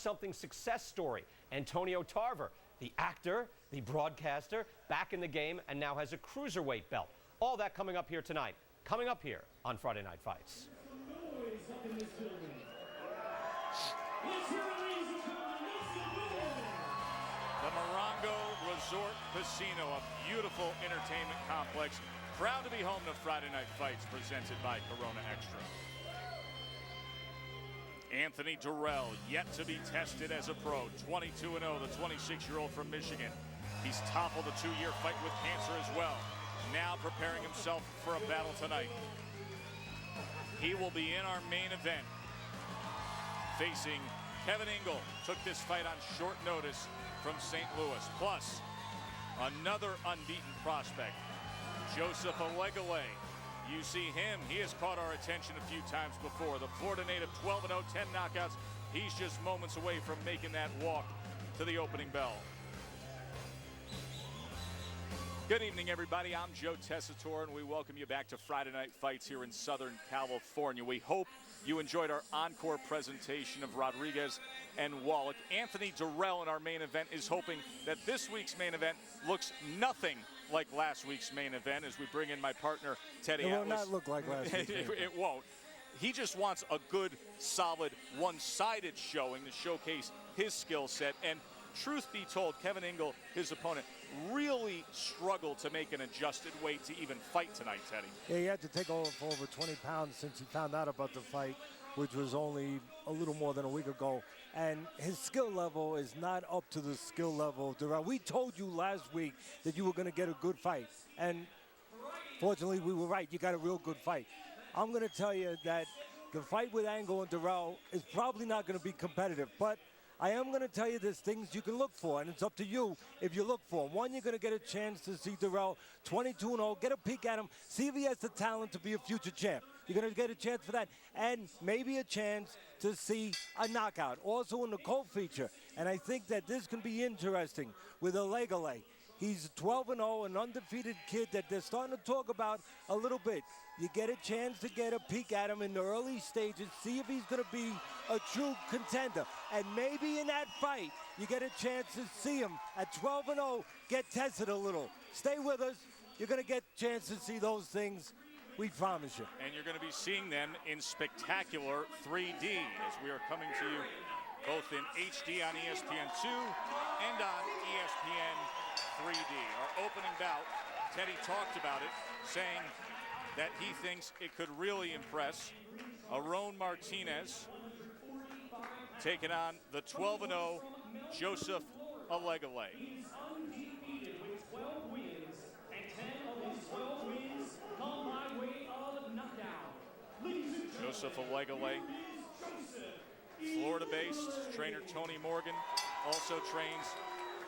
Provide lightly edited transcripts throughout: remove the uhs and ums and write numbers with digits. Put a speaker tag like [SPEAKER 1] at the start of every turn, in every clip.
[SPEAKER 1] something success story. Antonio Tarver, the actor, the broadcaster, back in the game and now has a cruiserweight belt. All that coming up here tonight. Coming up here on Friday Night Fights.
[SPEAKER 2] The Morongo Resort Casino, a beautiful entertainment complex. Proud to be home to Friday Night Fights, presented by Corona Extra. Anthony Durrell, yet to be tested as a pro, 22-0, the 26-year-old from Michigan. He's toppled a 2-year fight with cancer as well. Now preparing himself for a battle tonight. He will be in our main event, facing Kevin Ingle. Took this fight on short notice from St. Louis. Plus, another unbeaten prospect, Joseph Olegale. You see him, he has caught our attention a few times before. The Florida native, 12-0, 10 knockouts. He's just moments away from making that walk to the opening bell. Good evening, everybody. I'm Joe Tessitore, and we welcome you back to Friday Night Fights here in Southern California. We hope you enjoyed our encore presentation of Rodriguez and Wallach. Anthony Durrell in our main event is hoping that this week's main event looks nothing like last week's main event as we bring in my partner, Teddy Atlas.
[SPEAKER 3] It will not look like last week's
[SPEAKER 2] It won't. He just wants a good, solid, one-sided showing to showcase his skill set. And truth be told, Kevin Ingle, his opponent, really struggled to make an adjusted weight to even fight tonight, Teddy.
[SPEAKER 3] Yeah, he had to take over 20 pounds since he found out about the fight, which was only a little more than a week ago. And his skill level is not up to the skill level of Durrell. We told you last week that you were going to get a good fight. And fortunately, we were right. You got a real good fight. I'm going to tell you that the fight with Angle and Durrell is probably not going to be competitive. But I am going to tell you there's things you can look for, and it's up to you if you look for them. One, you're going to get a chance to see Durrell 22-0, get a peek at him, see if he has the talent to be a future champ. You're going to get a chance for that, and maybe a chance to see a knockout, also in the co-feature. And I think that this can be interesting with Olegale. He's 12-0, an undefeated kid that they're starting to talk about a little bit. You get a chance to get a peek at him in the early stages, see if he's going to be a true contender. And maybe in that fight, you get a chance to see him at 12-0 get tested a little. Stay with us. You're going to get a chance to see those things. We promise you.
[SPEAKER 2] And you're going to be seeing them in spectacular 3D as we are coming to you both in HD on ESPN2 and on ESPN 3D. Our opening bout, Teddy talked about it, saying that he thinks it could really impress. Aron Martinez taking on the 12-0 Joseph Olegale. Joseph Olegale, Florida-based, trainer Tony Morgan, also trains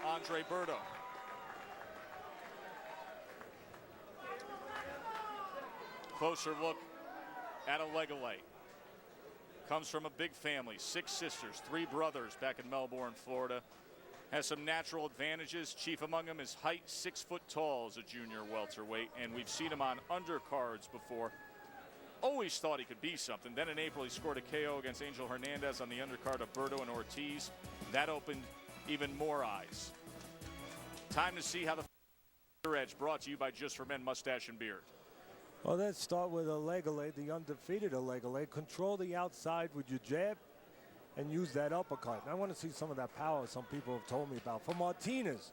[SPEAKER 2] Andre Berto. Closer look at Olegale. Comes from a big family, 6 sisters, 3 brothers back in Melbourne, Florida. Has some natural advantages. Chief among them is height, 6 foot tall as a junior welterweight, and we've seen him on undercards before. Always thought he could be something. Then in April, he scored a KO against Angel Hernandez on the undercard of Berto and Ortiz. That opened even more eyes. Time to see how the edge, brought to you by Just for Men Mustache and Beard.
[SPEAKER 3] Well, let's start with Olegale, the undefeated Olegale. Control the outside with your jab and use that uppercut. And I want to see some of that power some people have told me about. For Martinez,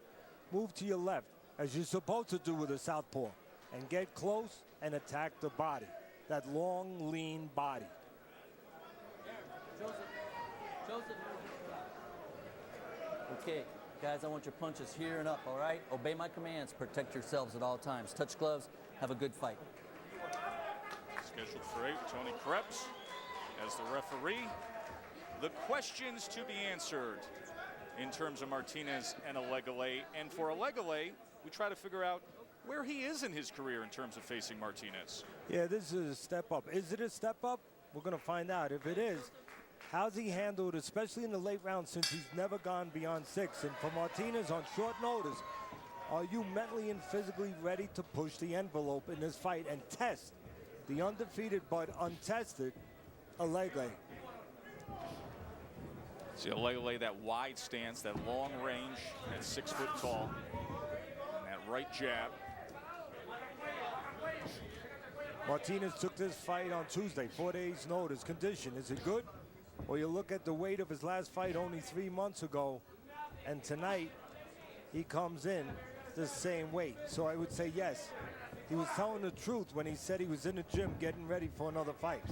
[SPEAKER 3] move to your left, as you're supposed to do with a southpaw, and get close and attack the body, that long, lean body.
[SPEAKER 4] Joseph. Okay, guys, I want your punches here and up, all right? Obey my commands. Protect yourselves at all times. Touch gloves. Have a good fight.
[SPEAKER 2] Scheduled for 8, Tony Krebs as the referee. The questions to be answered in terms of Martinez and Olegale. And for Olegale, we try to figure out where he is in his career in terms of facing Martinez.
[SPEAKER 3] Yeah, this is a step up. Is it a step up? We're going to find out. If it is, how's he handled, especially in the late rounds, since he's never gone beyond 6? And for Martinez, on short notice, are you mentally and physically ready to push the envelope in this fight and test the undefeated but untested Olegale?
[SPEAKER 2] See Olegele, that wide stance, that long range, at 6 foot tall, and that right jab.
[SPEAKER 3] Martinez took this fight on Tuesday, 4 days notice. Condition, is it good? Well, you look at the weight of his last fight only 3 months ago, and tonight he comes in the same weight. So I would say yes. He was telling the truth when he said he was in the gym getting ready for another fight.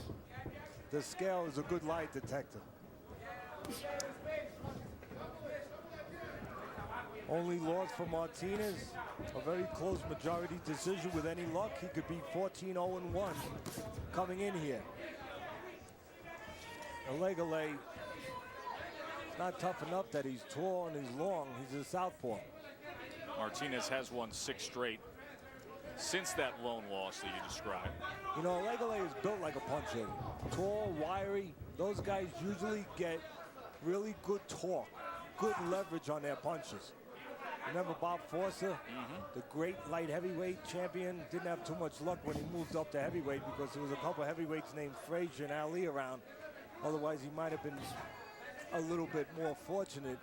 [SPEAKER 3] The scale is a good lie detector. Only loss for Martinez, a very close majority decision. With any luck, he could be 14-0-1 coming in here. Olegele, it's not tough enough that he's tall and he's long. He's a southpaw.
[SPEAKER 2] Martinez has won 6 straight since that lone loss that you described.
[SPEAKER 3] You know, Olegele is built like a puncher. Tall, wiry. Those guys usually get really good torque, good leverage on their punches. Remember Bob Forster, the great light heavyweight champion, didn't have too much luck when he moved up to heavyweight because there was a couple of heavyweights named Frazier and Ali around. Otherwise, he might have been a little bit more fortunate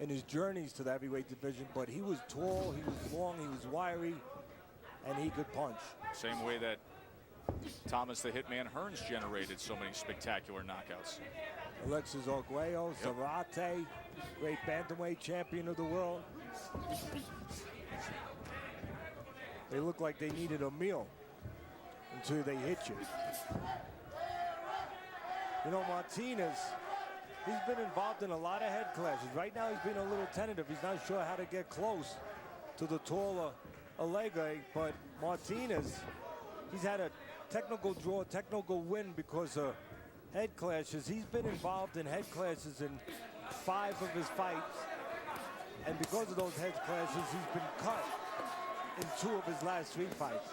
[SPEAKER 3] in his journeys to the heavyweight division, but he was tall, he was long, he was wiry, and he could punch.
[SPEAKER 2] Same way that Thomas the Hitman Hearns generated so many spectacular knockouts.
[SPEAKER 3] Alexis Arguello, Zarate, great bantamweight champion of the world. They look like they needed a meal until they hit you. You know, Martinez, he's been involved in a lot of head clashes. Right now he's being a little tentative. He's not sure how to get close to the taller Olegele, but Martinez, he's had a technical draw, technical win because of head clashes. He's been involved in head clashes in 5 of his fights, and because of those head clashes, he's been cut in 2 of his last 3 fights.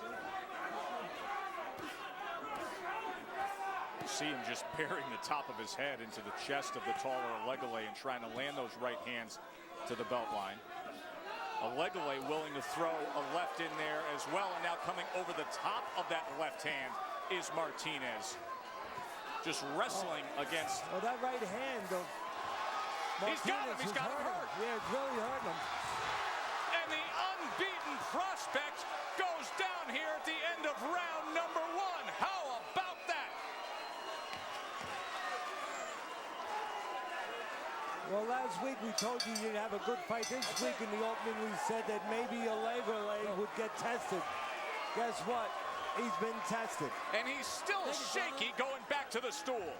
[SPEAKER 2] You see him just burying the top of his head into the chest of the taller Olegele and trying to land those right hands to the belt line. Olegele willing to throw a left in there as well, and now coming over the top of that left hand is Martinez. Just wrestling against.
[SPEAKER 3] Well, that right hand of Martinez,
[SPEAKER 2] he's got him hurt.
[SPEAKER 3] Yeah, it's really hurting him.
[SPEAKER 2] And the unbeaten prospect goes down here at the end of round number 1. How about that?
[SPEAKER 3] Well, last week we told you you'd have a good fight. This week in the opening we said that maybe Olegele would get tested. Guess what? He's been tested.
[SPEAKER 2] And he's still shaky going back to the stool.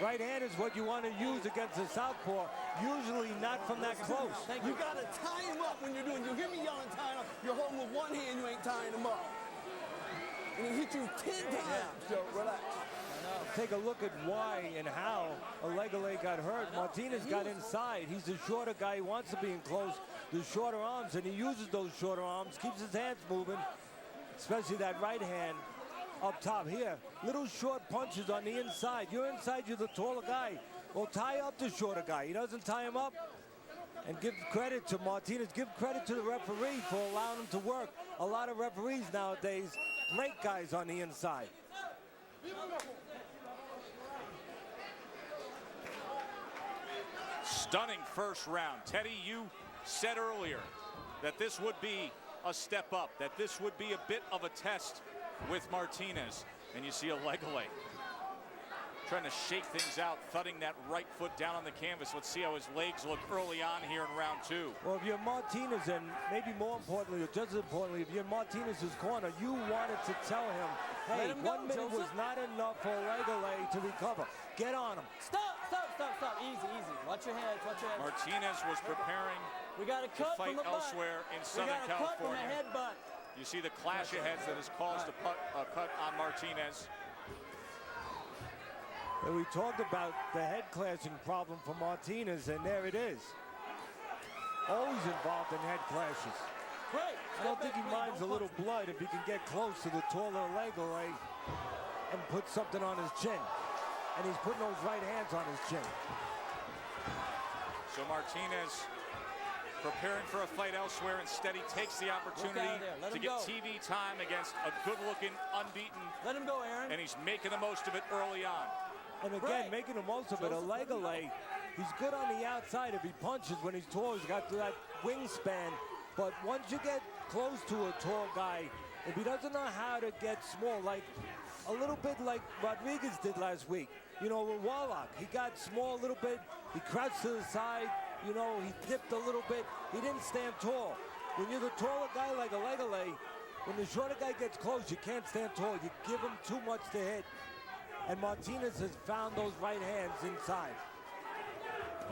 [SPEAKER 3] Right hand is what you want to use against a southpaw, usually not from that close.
[SPEAKER 5] You got to tie him up when you're doing. You hear me yelling, tying up. You're holding with one hand, you ain't tying him up. And he hit you 10 times. Yo, relax.
[SPEAKER 3] Take a look at why and how Olegele got hurt. Martinez got inside. He's a shorter guy. He wants to be in close. The shorter arms, and he uses those shorter arms, keeps his hands moving, especially that right hand up top here. Little short punches on the inside. You're inside, you're the taller guy. Well, tie up the shorter guy. He doesn't tie him up. And give credit to Martinez. Give credit to the referee for allowing him to work. A lot of referees nowadays break guys on the inside.
[SPEAKER 2] Stunning first round. Teddy, you said earlier that this would be a step up, that this would be a bit of a test with Martinez. And you see Olegele trying to shake things out, thudding that right foot down on the canvas. Let's see how his legs look early on here in round 2.
[SPEAKER 3] Well, if you're Martinez, and maybe more importantly, or just as importantly, if you're in Martinez's corner, you wanted to tell him, hey, 1 minute was not enough for Olegele to recover. Get on him.
[SPEAKER 4] Stop. Easy. Watch your heads.
[SPEAKER 2] Martinez was preparing
[SPEAKER 4] We got a
[SPEAKER 2] to
[SPEAKER 4] cut
[SPEAKER 2] fight
[SPEAKER 4] from the butt.
[SPEAKER 2] elsewhere in
[SPEAKER 4] We
[SPEAKER 2] Southern
[SPEAKER 4] got a cut from
[SPEAKER 2] California.
[SPEAKER 4] the headbutt.
[SPEAKER 2] You see the clash of heads that has caused a cut on Martinez.
[SPEAKER 3] And we talked about the head clashing problem for Martinez, and there it is. Always involved in head clashes.
[SPEAKER 4] Great.
[SPEAKER 3] I don't think he minds a little blood if he can get close to the taller Olegele and put something on his chin. And he's putting those right hands on his chin.
[SPEAKER 2] So Martinez preparing for a fight elsewhere. Instead, he takes the opportunity to get TV time against a good-looking, unbeaten.
[SPEAKER 4] Let him go, Aaron.
[SPEAKER 2] And he's making the most of it early on.
[SPEAKER 3] And again, making the most of it. EleMart, he's good on the outside if he punches when he's tall. He's got that wingspan. But once you get close to a tall guy, if he doesn't know how to get small, like a little bit like Rodriguez did last week, you know, with Warlock, he got small a little bit. He crouched to the side. You know, he dipped a little bit. He didn't stand tall. When you're the taller guy like EleMart, when the shorter guy gets close, you can't stand tall. You give him too much to hit. And Martinez has found those right hands inside.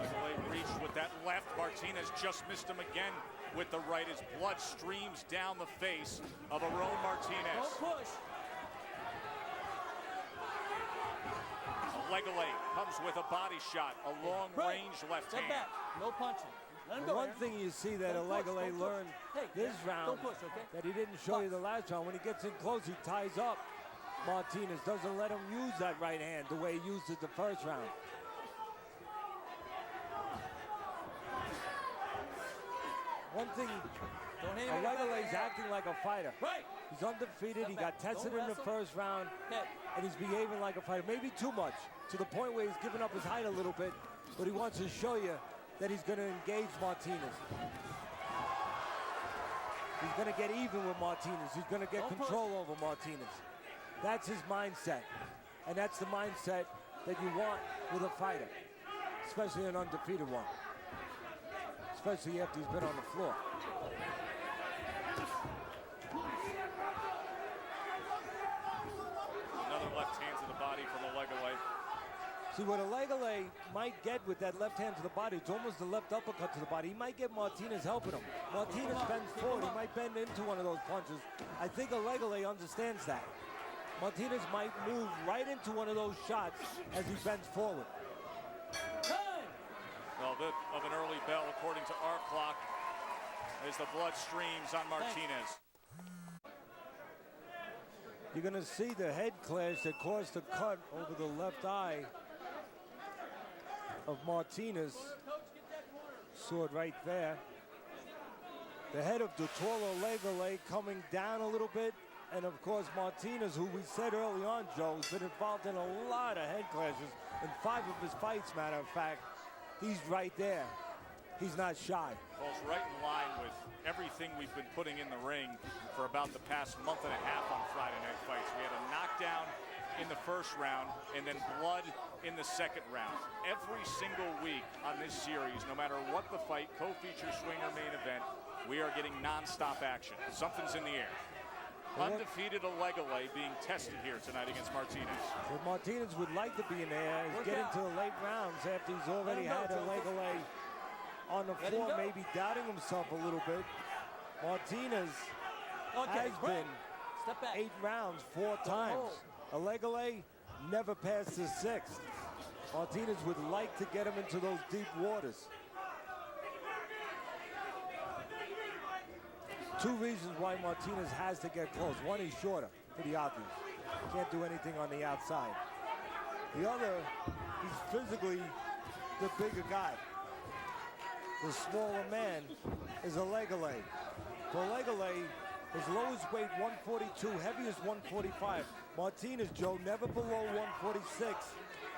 [SPEAKER 2] EleMart reached with that left. Martinez just missed him again with the right as blood streams down the face of Aaron Martinez.
[SPEAKER 4] Don't push.
[SPEAKER 2] EleMart comes with a body shot, a long-range left
[SPEAKER 4] Step
[SPEAKER 2] hand.
[SPEAKER 4] back. No punching. Let him
[SPEAKER 3] The
[SPEAKER 4] go,
[SPEAKER 3] one
[SPEAKER 4] Aaron.
[SPEAKER 3] thing you see that
[SPEAKER 4] Don't push,
[SPEAKER 3] EleMart
[SPEAKER 4] don't push.
[SPEAKER 3] learned
[SPEAKER 4] Hey,
[SPEAKER 3] this
[SPEAKER 4] don't
[SPEAKER 3] round
[SPEAKER 4] push, okay?
[SPEAKER 3] that he didn't show you the last round. When he gets in close, he ties up Martinez, doesn't let him use that right hand the way he used it the first round. One thing,
[SPEAKER 4] Don't hit him with the
[SPEAKER 3] EleMart's
[SPEAKER 4] backhand.
[SPEAKER 3] acting like a fighter.
[SPEAKER 4] Right.
[SPEAKER 3] He's undefeated. He got
[SPEAKER 4] Step back.
[SPEAKER 3] tested
[SPEAKER 4] Don't
[SPEAKER 3] in the
[SPEAKER 4] wrestle.
[SPEAKER 3] first round,
[SPEAKER 4] Head.
[SPEAKER 3] and he's behaving like a fighter. Maybe too much, to the point where he's giving up his height a little bit, but he wants to show you that he's going to engage Martinez. He's going to get even with Martinez. He's going to get
[SPEAKER 4] Don't push.
[SPEAKER 3] control over Martinez. That's his mindset, and that's the mindset that you want with a fighter, especially an undefeated one, especially after he's been on the floor.
[SPEAKER 2] Another left hand to the body from EleMart.
[SPEAKER 3] See, what EleMart might get with that left hand to the body, it's almost a left uppercut to the body. He might get Martinez helping him. Martinez bends forward. He might bend into one of those punches. I think EleMart understands that. Martinez might move right into one of those shots as he bends forward.
[SPEAKER 2] Well, a bit of an early bell according to our clock as the blood streams on Martinez.
[SPEAKER 3] You're going to see the head clash that caused the cut over the left eye of Martinez. Saw it right there. The head of the taller EleMart coming down a little bit. And of course, Martinez, who we said early on, Joe, has been involved in a lot of head clashes. In 5 of his fights, matter of fact, he's right there. He's not shy.
[SPEAKER 2] Falls right in line with everything we've been putting in the ring for about the past month and a half on Friday Night Fights. We had a knockdown in the first round and then blood in the second round. Every single week on this series, no matter what the fight, co-feature, swinger, main event, we are getting non-stop action. Something's in the air. Undefeated EleMart being tested here tonight against Martinez.
[SPEAKER 3] What Martinez would like to be in there is get into the late rounds after he's already had EleMart on the floor, maybe doubting himself a little bit. Martinez has been
[SPEAKER 4] Step back.
[SPEAKER 3] 8 rounds 4 times. EleMart never passed the 6th. Martinez would like to get him into those deep waters. 2 reasons why Martinez has to get close. One, he's shorter, pretty obvious. Can't do anything on the outside. The other, he's physically the bigger guy. The smaller man is EleMart. For EleMart, his lowest weight 142, heaviest 145. Martinez, Joe, never below 146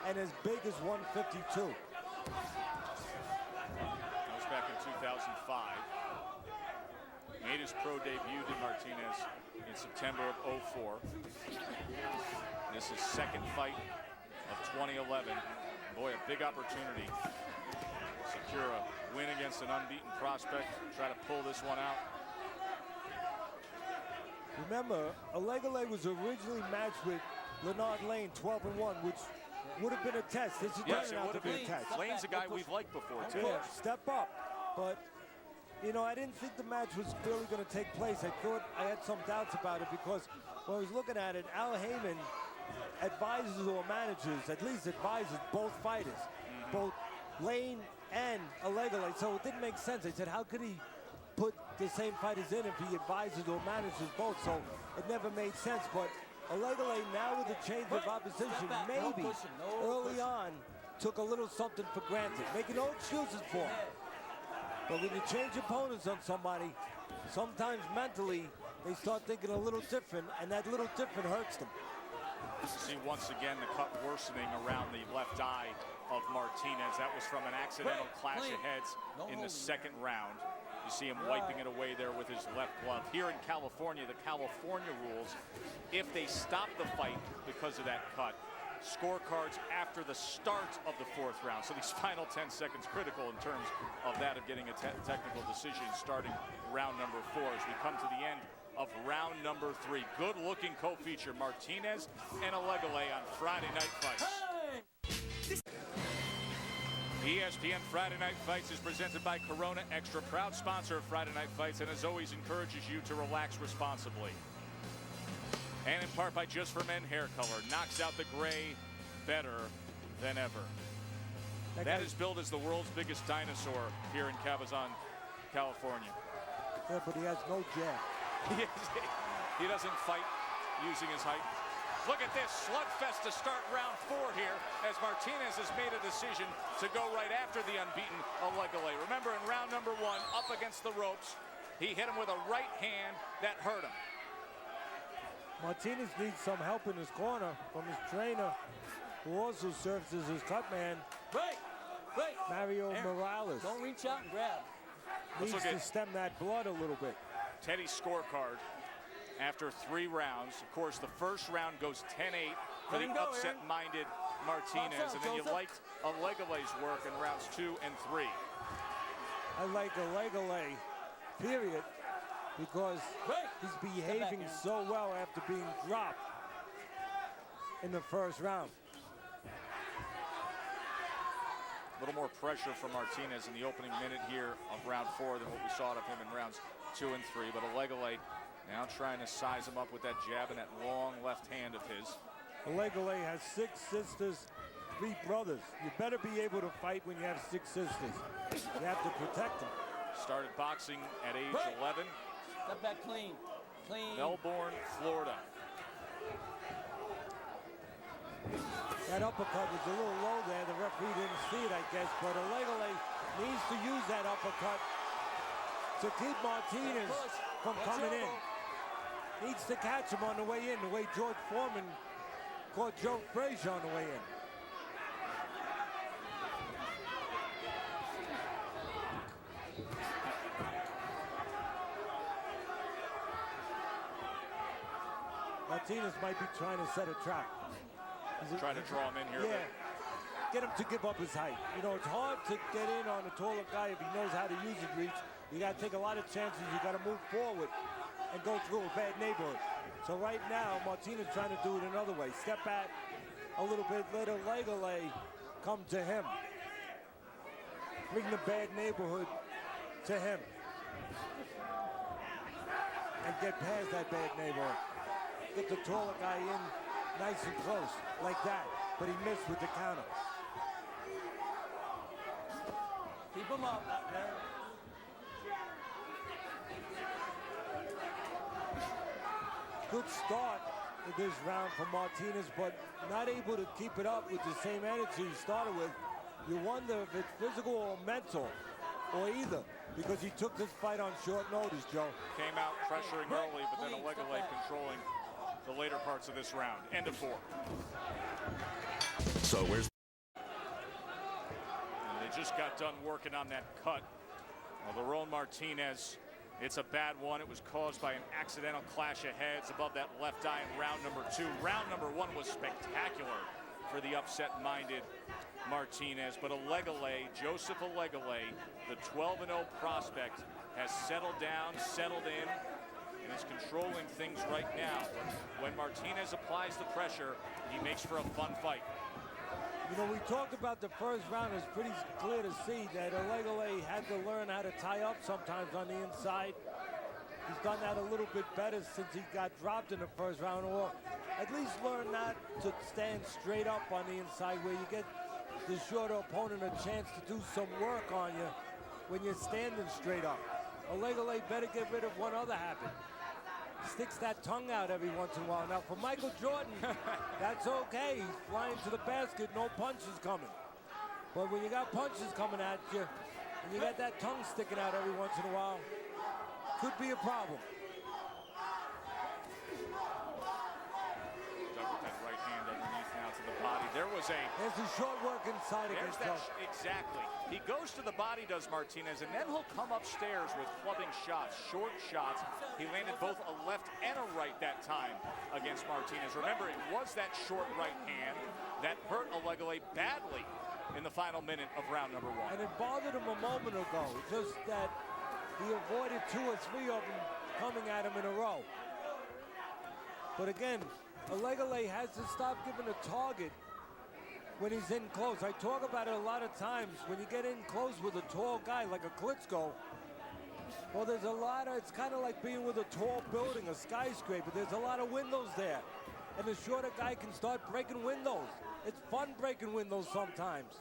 [SPEAKER 3] and as big as 152.
[SPEAKER 2] That was back in 2005. Made his pro debut to Martinez in September of 04. This is second fight of 2011. Boy, a big opportunity. Secure a win against an unbeaten prospect. Try to pull this one out.
[SPEAKER 3] Remember, EleMart was originally matched with Leonard Lane, 12-1, which would have been a test. This is
[SPEAKER 2] Yes, it
[SPEAKER 3] turning out
[SPEAKER 2] would
[SPEAKER 3] to
[SPEAKER 2] have
[SPEAKER 3] be a
[SPEAKER 2] been.
[SPEAKER 3] test.
[SPEAKER 2] Lane's a guy we've liked before, too.
[SPEAKER 3] Yeah, step up. But, you know, I didn't think the match was really going to take place. I thought I had some doubts about it because when I was looking at it, Al Heyman advises or manages, at least advises both fighters, both Lane and EleMart. So it didn't make sense. I said, how could he put the same fighters in if he advises or manages both? So it never made sense. But EleMart, now with the change of opposition, maybe early on took a little something for granted. Making no excuses for him. But when you change opponents on somebody, sometimes mentally they start thinking a little different, and that little different hurts them.
[SPEAKER 2] See once again the cut worsening around the left eye of Martinez. That was from an accidental clash of heads in the second round. You see him wiping it away there with his left glove. Here in California, the California rules, if they stop the fight because of that cut, scorecards after the start of the fourth round. So these final 10 seconds critical in terms of that of getting a technical decision starting round number 4 as we come to the end of round number 3. Good looking co-feature, Martinez and EleMart on Friday Night Fights. ESPN Friday Night Fights is presented by Corona Extra, proud sponsor of Friday Night Fights, and as always encourages you to relax responsibly. And in part by Just for Men Hair Color, knocks out the gray better than ever. That is billed as the world's biggest dinosaur here in Cabazon, California.
[SPEAKER 3] Yeah, but he has no jab.
[SPEAKER 2] He doesn't fight using his height. Look at this slugfest to start round 4 here as Martinez has made a decision to go right after the unbeaten EleMart. Remember in round number 1, up against the ropes, he hit him with a right hand that hurt him.
[SPEAKER 3] Martinez needs some help in his corner from his trainer, who also serves as his cut man, Mario Morales.
[SPEAKER 4] Don't reach out and grab.
[SPEAKER 3] Needs to stem that blood a little bit.
[SPEAKER 2] Teddy's scorecard after 3 rounds. Of course, the first round goes 10-8 for the upset-minded Martinez, and then you liked EleMart's work in rounds 2 and 3.
[SPEAKER 3] I like EleMart, period, because he's behaving so well after being dropped in the first round.
[SPEAKER 2] A little more pressure from Martinez in the opening minute here of round 4 than what we saw of him in rounds 2 and 3, but EleMart now trying to size him up with that jab and that long left hand of his.
[SPEAKER 3] EleMart has 6 sisters, 3 brothers. You better be able to fight when you have 6 sisters. You have to protect them.
[SPEAKER 2] Started boxing at age 11.
[SPEAKER 4] Step back clean.
[SPEAKER 2] Melbourne, Florida.
[SPEAKER 3] That uppercut was a little low there. The referee didn't see it, I guess, but EleMart needs to use that uppercut to keep Martinez from coming in. Needs to catch him on the way in, the way George Foreman caught Joe Frazier on the way in. Martinez might be trying to set a trap.
[SPEAKER 2] Trying to draw him in here.
[SPEAKER 3] Yeah, get him to give up his height. You know, it's hard to get in on a taller guy if he knows how to use his reach. You got to take a lot of chances. You got to move forward and go through a bad neighborhood. So right now, Martinez trying to do it another way. Step back a little bit, let EleMart come to him. Bring the bad neighborhood to him. And get past that bad neighborhood. Get the taller guy in nice and close, like that. But he missed with the counter.
[SPEAKER 4] Keep him up.
[SPEAKER 3] Good start with this round for Martinez, but not able to keep it up with the same energy he started with. You wonder if it's physical or mental, or either, because he took this fight on short notice, Joe.
[SPEAKER 2] Came out pressuring early, but then EleMart controlling the later parts of this round. End of 4.
[SPEAKER 6] So where's...
[SPEAKER 2] And they just got done working on that cut. Well, Lerone Martinez, it's a bad one. It was caused by an accidental clash of heads above that left eye in round number 2. Round number 1 was spectacular for the upset-minded Martinez, but EleMart, Joseph EleMart, the 12-0 prospect, has settled down, settled in, and is controlling things right now. When Martinez applies the pressure, he makes for a fun fight.
[SPEAKER 3] You know, we talked about the first round. It's pretty clear to see that EleMart had to learn how to tie up sometimes on the inside. He's done that a little bit better since he got dropped in the first round, or at least learn not to stand straight up on the inside where you get the shorter opponent a chance to do some work on you when you're standing straight up. EleMart better get rid of one other habit. Sticks that tongue out every once in a while. Now, for Michael Jordan, that's okay. He's flying to the basket, no punches coming. But when you got punches coming at you, and you got that tongue sticking out every once in a while, could be a problem.
[SPEAKER 2] Dug with that right hand is a...
[SPEAKER 3] There's a short work inside
[SPEAKER 2] There's
[SPEAKER 3] against
[SPEAKER 2] that,
[SPEAKER 3] Joe.
[SPEAKER 2] exactly. He goes to the body, does Martinez, and then he'll come upstairs with clubbing shots, short shots. He landed both a left and a right that time against Martinez. Remember, it was that short right hand that hurt EleMart badly in the final minute of round number one.
[SPEAKER 3] And it bothered him a moment ago, just that he avoided 2 or 3 of them coming at him in a row. But again, EleMart has to stop giving a target when he's in close. I talk about it a lot of times. When you get in close with a tall guy like a Klitschko, well, there's a lot of, it's kind of like being with a tall building, a skyscraper. There's a lot of windows there. And the shorter guy can start breaking windows. It's fun breaking windows sometimes.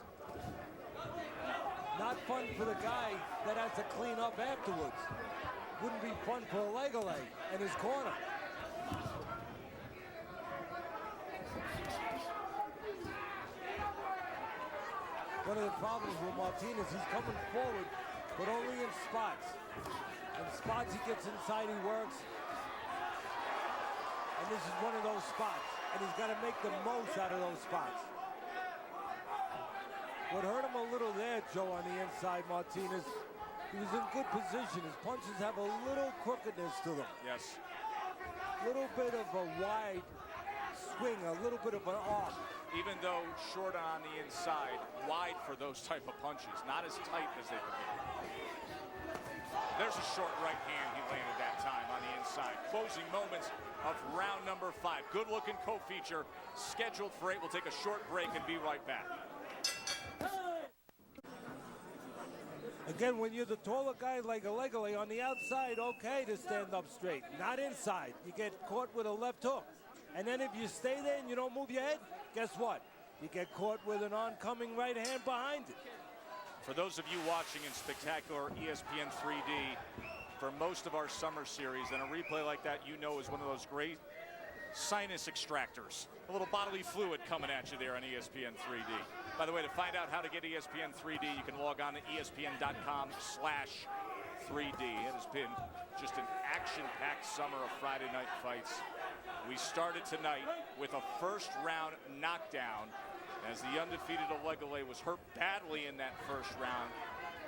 [SPEAKER 3] Not fun for the guy that has to clean up afterwards. Wouldn't be fun for EleMart and his corner. One of the problems with Martinez, he's coming forward, but only in spots. In spots he gets inside, he works. And this is one of those spots. And he's got to make the most out of those spots. What hurt him a little there, Joe, on the inside, Martinez, he was in good position. His punches have a little crookedness to them.
[SPEAKER 2] Yes.
[SPEAKER 3] A little bit of a wide swing, a little bit of an arc.
[SPEAKER 2] Even though short on the inside, wide for those type of punches, not as tight as they could be. There's a short right hand he landed that time on the inside. Closing moments of round number 5. Good looking co-feature scheduled for 8. We'll take a short break and be right back.
[SPEAKER 3] Again, when you're the taller guy like EleMart on the outside, okay to stand up straight. Not inside. You get caught with a left hook. And then if you stay there and you don't move your head, guess what? You get caught with an oncoming right hand behind it.
[SPEAKER 2] For those of you watching in spectacular ESPN 3D, for most of our summer series, and a replay like that, you know, is one of those great sinus extractors. A little bodily fluid coming at you there on ESPN 3D. By the way, to find out how to get ESPN 3D, you can log on to ESPN.com/3D. It has been just an action-packed summer of Friday night fights. We started tonight with a first-round knockdown as the undefeated EleMart was hurt badly in that first round.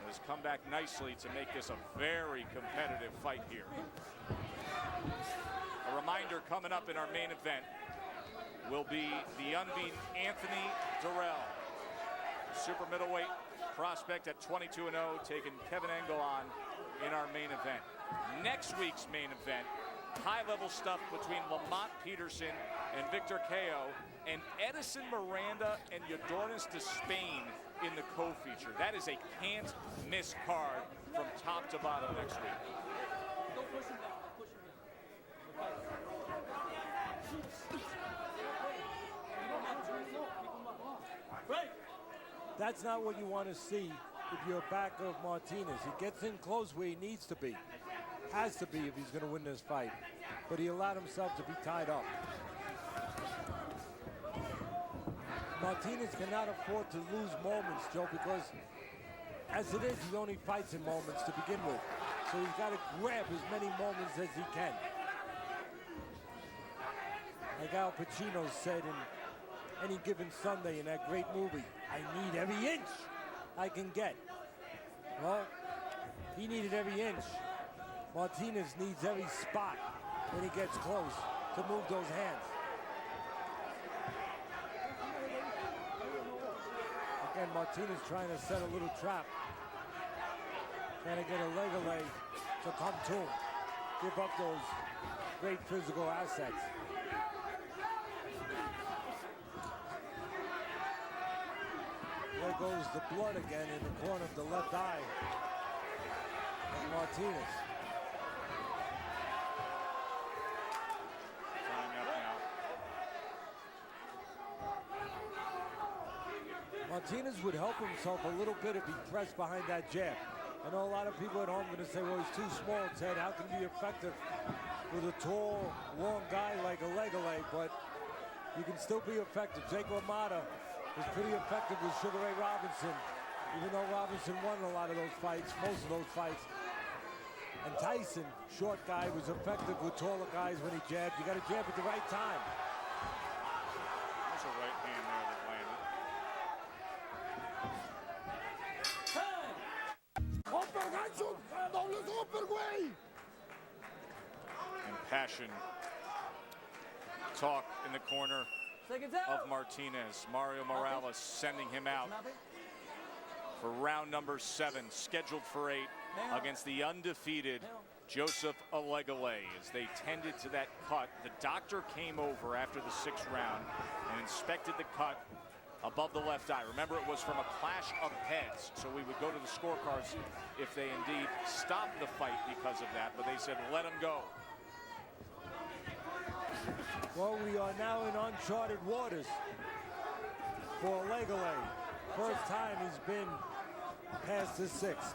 [SPEAKER 2] Has come back nicely to make this a very competitive fight here. A reminder, coming up in our main event will be the unbeaten Anthony Durrell, super middleweight prospect at 22-0, taking Kevin Engel on in our main event. Next week's main event, high-level stuff between Lamont Peterson and Victor Kao, and Edison Miranda and Yadornis de Spain in the co-feature. That is a can't-miss card from top to bottom next week.
[SPEAKER 3] That's not what you want to see if you're back of Martinez. He gets in close where he needs to be. Has to be if he's going to win this fight. But he allowed himself to be tied up. Martinez cannot afford to lose moments, Joe, because as it is, he only fights in moments to begin with. So he's got to grab as many moments as he can. Like Al Pacino said in Any Given Sunday in that great movie, I need every inch I can get. Well, he needed every inch. Martinez needs every spot when he gets close to move those hands. Again, Martinez trying to set a little trap. Trying to get EleMart to come to him. Give up those great physical assets. There goes the blood again in the corner of the left eye of Martinez.
[SPEAKER 2] Tying up now.
[SPEAKER 3] Martinez would help himself a little bit if he pressed behind that jab. I know a lot of people at home are going to say, well, he's too small, Ted. How can he be effective with a tall, long guy like EleMart? But you can still be effective. Jake LaMotta was pretty effective with Sugar Ray Robinson, even though Robinson won a lot of those fights, most of those fights. And Tyson, short guy, was effective with taller guys when he jabbed. You got to jab at the right time.
[SPEAKER 2] There's a right hand there that landed. Passion talk in the corner of Martinez. Mario Morales sending him out for round number 7, scheduled for 8 against the undefeated Joseph Olegole. As they tended to that cut, the doctor came over after the 6th round and inspected the cut above the left eye. Remember, it was from a clash of heads, so we would go to the scorecards if they indeed stopped the fight because of that, but they said let him go.
[SPEAKER 3] Well, we are now in uncharted waters for Olegole. First time he's been past the 6th.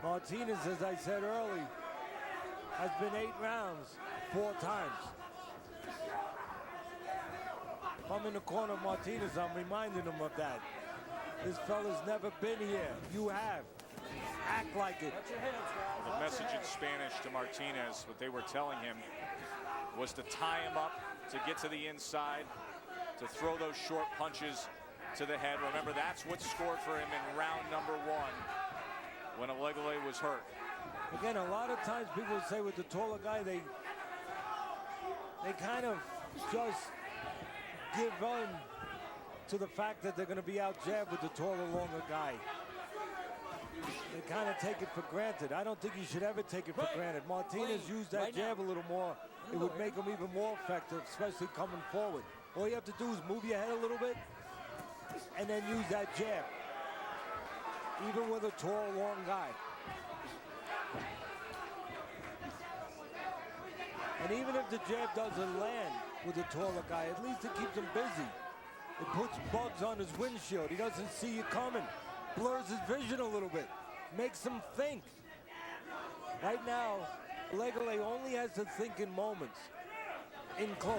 [SPEAKER 3] Martinez, as I said early, has been 8 rounds 4 times. If I'm in the corner of Martinez, I'm reminding him of that. This fella's never been here. You have. Act like it.
[SPEAKER 2] The message in Spanish to Martinez, what they were telling him, was to tie him up, to get to the inside, to throw those short punches to the head. Remember, that's what scored for him in round number 1 when Olegole was hurt.
[SPEAKER 3] Again, a lot of times people say with the taller guy, they kind of just give in to the fact that they're going to be out jabbed with the taller, longer guy. They kind of take it for granted. I don't think you should ever take it for granted. Martinez used that jab a little more. It would make him even more effective, especially coming forward. All you have to do is move your head a little bit and then use that jab, even with a tall, long guy. And even if the jab doesn't land with a taller guy, at least it keeps him busy. It puts bugs on his windshield. He doesn't see you coming. Blurs his vision a little bit. Makes him think. Right now, Olegole only has to think in moments, in close.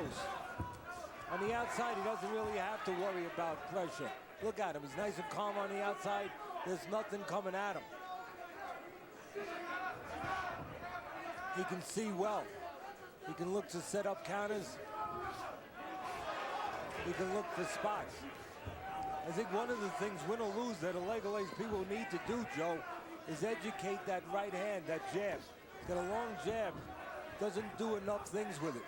[SPEAKER 3] On the outside, he doesn't really have to worry about pressure. Look at him, he's nice and calm on the outside. There's nothing coming at him. He can see well. He can look to set up counters. He can look for spots. I think one of the things, win or lose, that Olegole's people need to do, Joe, is educate that right hand, that jab. He's got a long jab, doesn't do enough things with it.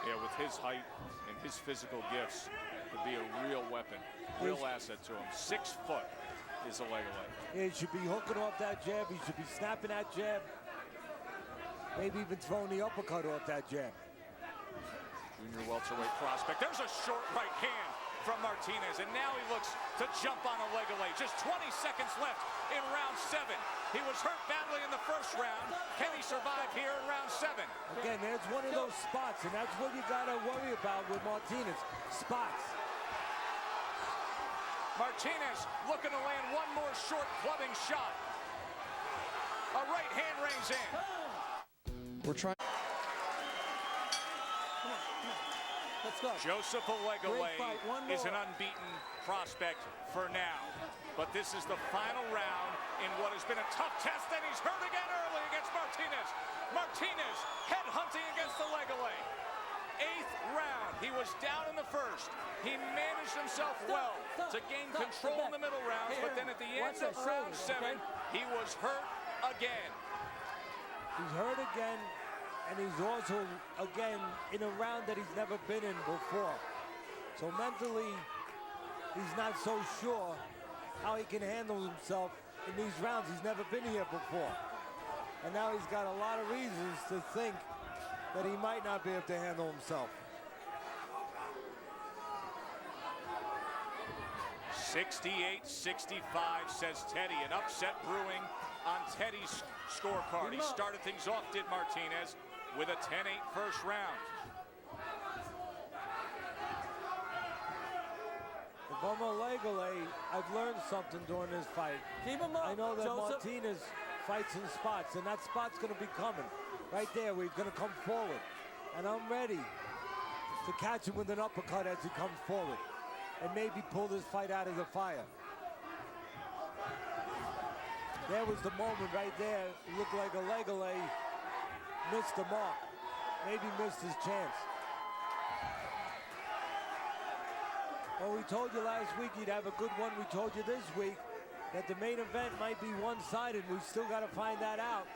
[SPEAKER 2] Yeah, with his height and his physical gifts, could be a real weapon, real asset to him. 6 foot is Olegole.
[SPEAKER 3] Yeah, he should be hooking off that jab. He should be snapping that jab. Maybe even throwing the uppercut off that jab.
[SPEAKER 2] Junior welterweight prospect. There's a short right hand from Martinez, and now he looks to jump on Olegole. Just 20 seconds left in round 7. He was hurt badly in the 1st round. Can he survive here in round 7?
[SPEAKER 3] Again, there's one of those spots, and that's what you got to worry about with Martinez. Spots.
[SPEAKER 2] Martinez looking to land one more short clubbing shot. A right hand rings in.
[SPEAKER 6] We're trying.
[SPEAKER 5] Let's go.
[SPEAKER 2] Joseph Olegole is an unbeaten prospect for now. But this is the final round in what has been a tough test, and he's hurt again early against Martinez. Martinez headhunting against Olegole. 8th round, he was down in the 1st. He managed himself well to gain control in the middle rounds, but then at the end of round 7, he was hurt again.
[SPEAKER 3] He's hurt again. And he's also, again, in a round that he's never been in before. So mentally, he's not so sure how he can handle himself in these rounds. He's never been here before. And now he's got a lot of reasons to think that he might not be able to handle himself.
[SPEAKER 2] 68-65, says Teddy. An upset brewing on Teddy's scorecard. He started things off, did Martinez, with a 10-8 first round.
[SPEAKER 3] If I'm Olegole, I've learned something during this fight.
[SPEAKER 4] Keep him up,
[SPEAKER 3] I know that
[SPEAKER 4] Joseph.
[SPEAKER 3] Martinez fights in spots, and that spot's going to be coming. Right there, where he's going to come forward. And I'm ready to catch him with an uppercut as he comes forward. And maybe pull this fight out of the fire. There was the moment right there. It looked like Olegole missed the mark. Maybe missed his chance. Well, we told you last week he'd have a good one. We told you this week that the main event might be one-sided. We've still got to find that out.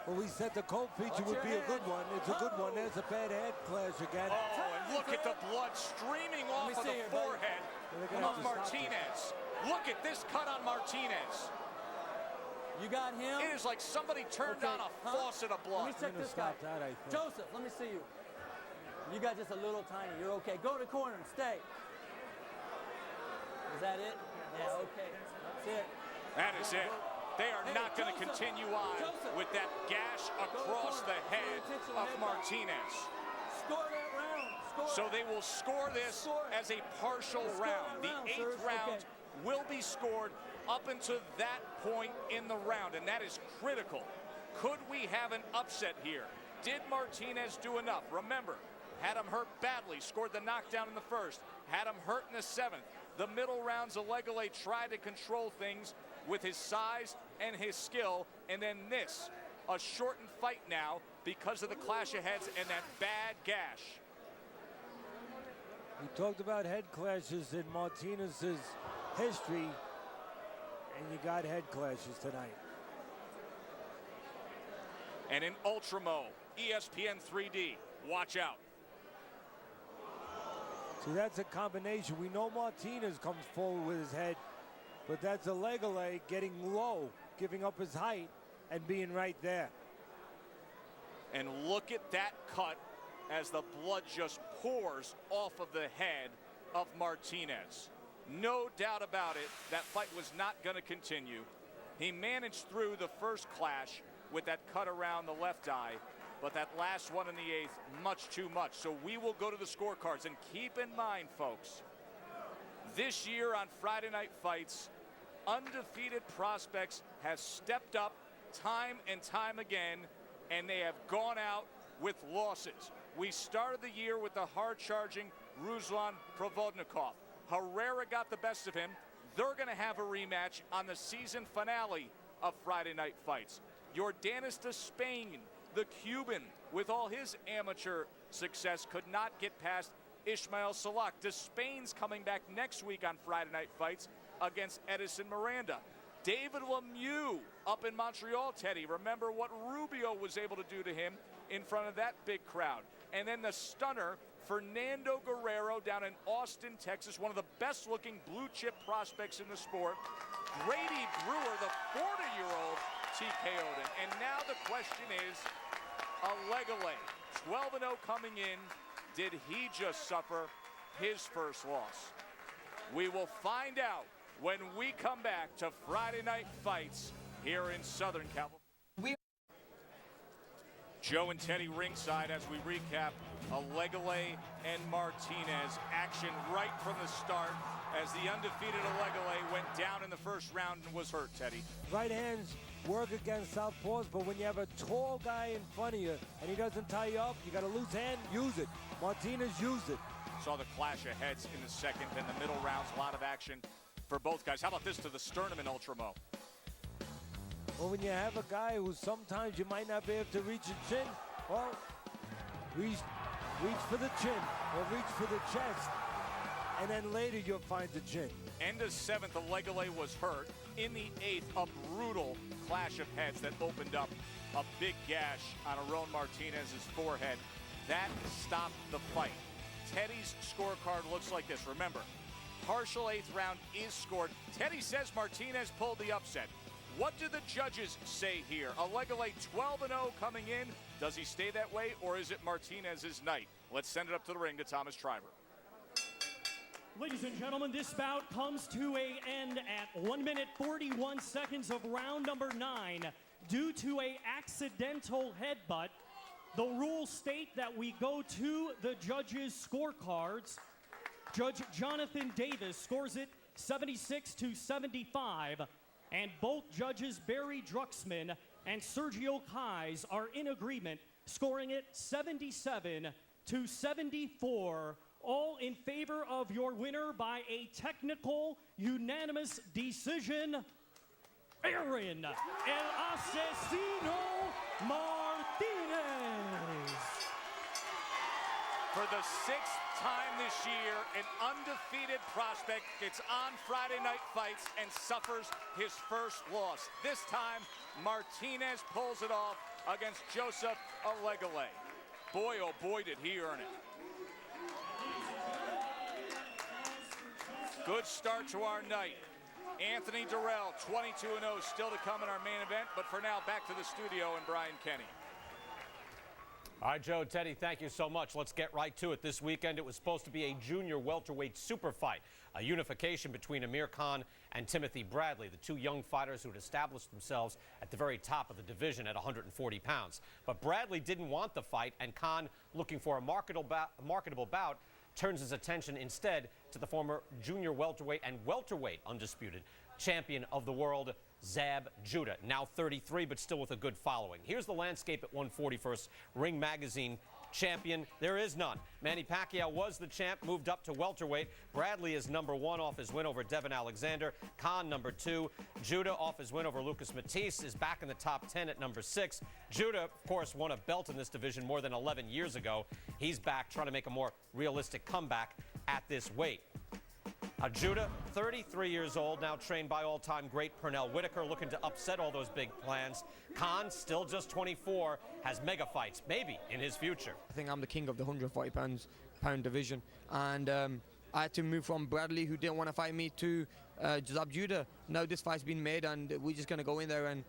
[SPEAKER 3] But we said the Colt feature would be a good one. It's a good one. There's a bad head clash again.
[SPEAKER 2] Oh, and look at the blood streaming off of the forehead of Martinez. Look at this cut on Martinez.
[SPEAKER 4] You got him?
[SPEAKER 2] It is like somebody turned on a faucet of blood.
[SPEAKER 4] Let me check this guy.
[SPEAKER 3] That, I think.
[SPEAKER 4] Joseph, let me see you. You got just a little tiny. You're okay. Go to the corner and stay. Is that it? Yeah, okay. That's it.
[SPEAKER 2] That is it. They are not going to continue on with that gash across the head of Martinez.
[SPEAKER 4] Score that round.
[SPEAKER 2] So they will score this as a partial round. The 8th round will be scored up until that point in the round, and that is critical. Could we have an upset here? Did Martinez do enough? Remember, had him hurt badly, scored the knockdown in the first, had him hurt in the 7th. The middle rounds, EleMart tried to control things with his size and his skill, and then this, a shortened fight now because of the clash of heads and that bad gash.
[SPEAKER 3] We talked about head clashes in Martinez's history, and you got head clashes tonight.
[SPEAKER 2] And in Ultramo, ESPN 3D, watch out.
[SPEAKER 3] See, that's a combination. We know Martinez comes forward with his head, but that's EleMart getting low, giving up his height, and being right there.
[SPEAKER 2] And look at that cut as the blood just pours off of the head of Martinez. No doubt about it, that fight was not going to continue. He managed through the first clash with that cut around the left eye, but that last one in the 8th, much too much. So we will go to the scorecards, and keep in mind, folks, this year on Friday Night Fights, undefeated prospects have stepped up time and time again, and they have gone out with losses. We started the year with the hard-charging Ruslan Provodnikov. Herrera got the best of him. They're going to have a rematch on the season finale of Friday Night Fights. Yordanis Despain, the Cuban, with all his amateur success, could not get past Ismail Salak. Despain's coming back next week on Friday Night Fights against Edison Miranda. David Lemieux up in Montreal, Teddy. Remember what Rubio was able to do to him in front of that big crowd. And then the stunner, Fernando Guerrero, down in Austin, Texas, one of the best-looking blue-chip prospects in the sport. Grady Brewer, the 40-year-old, TKO'd him. And now the question is, EleMart, 12-0 coming in. Did he just suffer his first loss? We will find out when we come back to Friday Night Fights here in Southern California. Joe and Teddy ringside as we recap EleMart and Martinez. Action right from the start as the undefeated EleMart went down in the first round and was hurt, Teddy.
[SPEAKER 3] Right hands work against southpaws, but when you have a tall guy in front of you and he doesn't tie you up, you got a loose hand, use it. Martinez used it.
[SPEAKER 2] Saw the clash of heads in the second and the middle rounds. A lot of action for both guys. How about this to the sternum in Ultramo?
[SPEAKER 3] Well, when you have a guy who sometimes you might not be able to reach a chin, well, reach for the chin or reach for the chest, and then later you'll find the chin.
[SPEAKER 2] End of 7th, EleMart was hurt. In the 8th, a brutal clash of heads that opened up a big gash on Aron Martinez's forehead. That stopped the fight. Teddy's scorecard looks like this. Remember, partial 8th round is scored. Teddy says Martinez pulled the upset. What do the judges say here? EleMart 12-0 coming in. Does he stay that way, or is it Martinez's night? Let's send it up to the ring to Thomas Schreiber.
[SPEAKER 7] Ladies and gentlemen, this bout comes to an end at 1 minute 41 seconds of round number 9 due to an accidental headbutt. The rules state that we go to the judges' scorecards. Judge Jonathan Davis scores it 76-75, and both judges Barry Drucksmann and Sergio Kais are in agreement, scoring it 77-74. All in favor of your winner by a technical unanimous decision, Aaron El Asesino Martinez.
[SPEAKER 2] For the 6th time this year, an undefeated prospect gets on Friday Night Fights and suffers his first loss. This time, Martinez pulls it off against Joseph Alegale. Boy, oh boy, did he earn it. Good start to our night. Anthony Durrell, 22-0, still to come in our main event. But for now, back to the studio and Brian Kenny.
[SPEAKER 1] All right, Joe, Teddy, thank you so much. Let's get right to it. This weekend, it was supposed to be a junior welterweight super fight, a unification between Amir Khan and Timothy Bradley, the two young fighters who had established themselves at the very top of the division at 140 pounds. But Bradley didn't want the fight, and Khan, looking for a marketable bout, turns his attention instead to the former junior welterweight and welterweight undisputed champion of the world, Zab Judah, now 33, but still with a good following. Here's the landscape at 141st. Ring Magazine champion, there is none. Manny Pacquiao was the champ, moved up to welterweight. Bradley is number 1 off his win over Devin Alexander. Khan, number 2. Judah, off his win over Lucas Matisse, is back in the top 10 at number 6. Judah, of course, won a belt in this division more than 11 years ago. He's back trying to make a more realistic comeback at this weight. Judah, 33 years old, now trained by all-time great Pernell Whitaker, looking to upset all those big plans. Khan, still just 24, has mega fights, maybe, in his future.
[SPEAKER 6] I think I'm the king of the 140 pound division, and I had to move from Bradley, who didn't want to fight me, to Zab Judah. Now this fight's been made, and we're just going to go in there and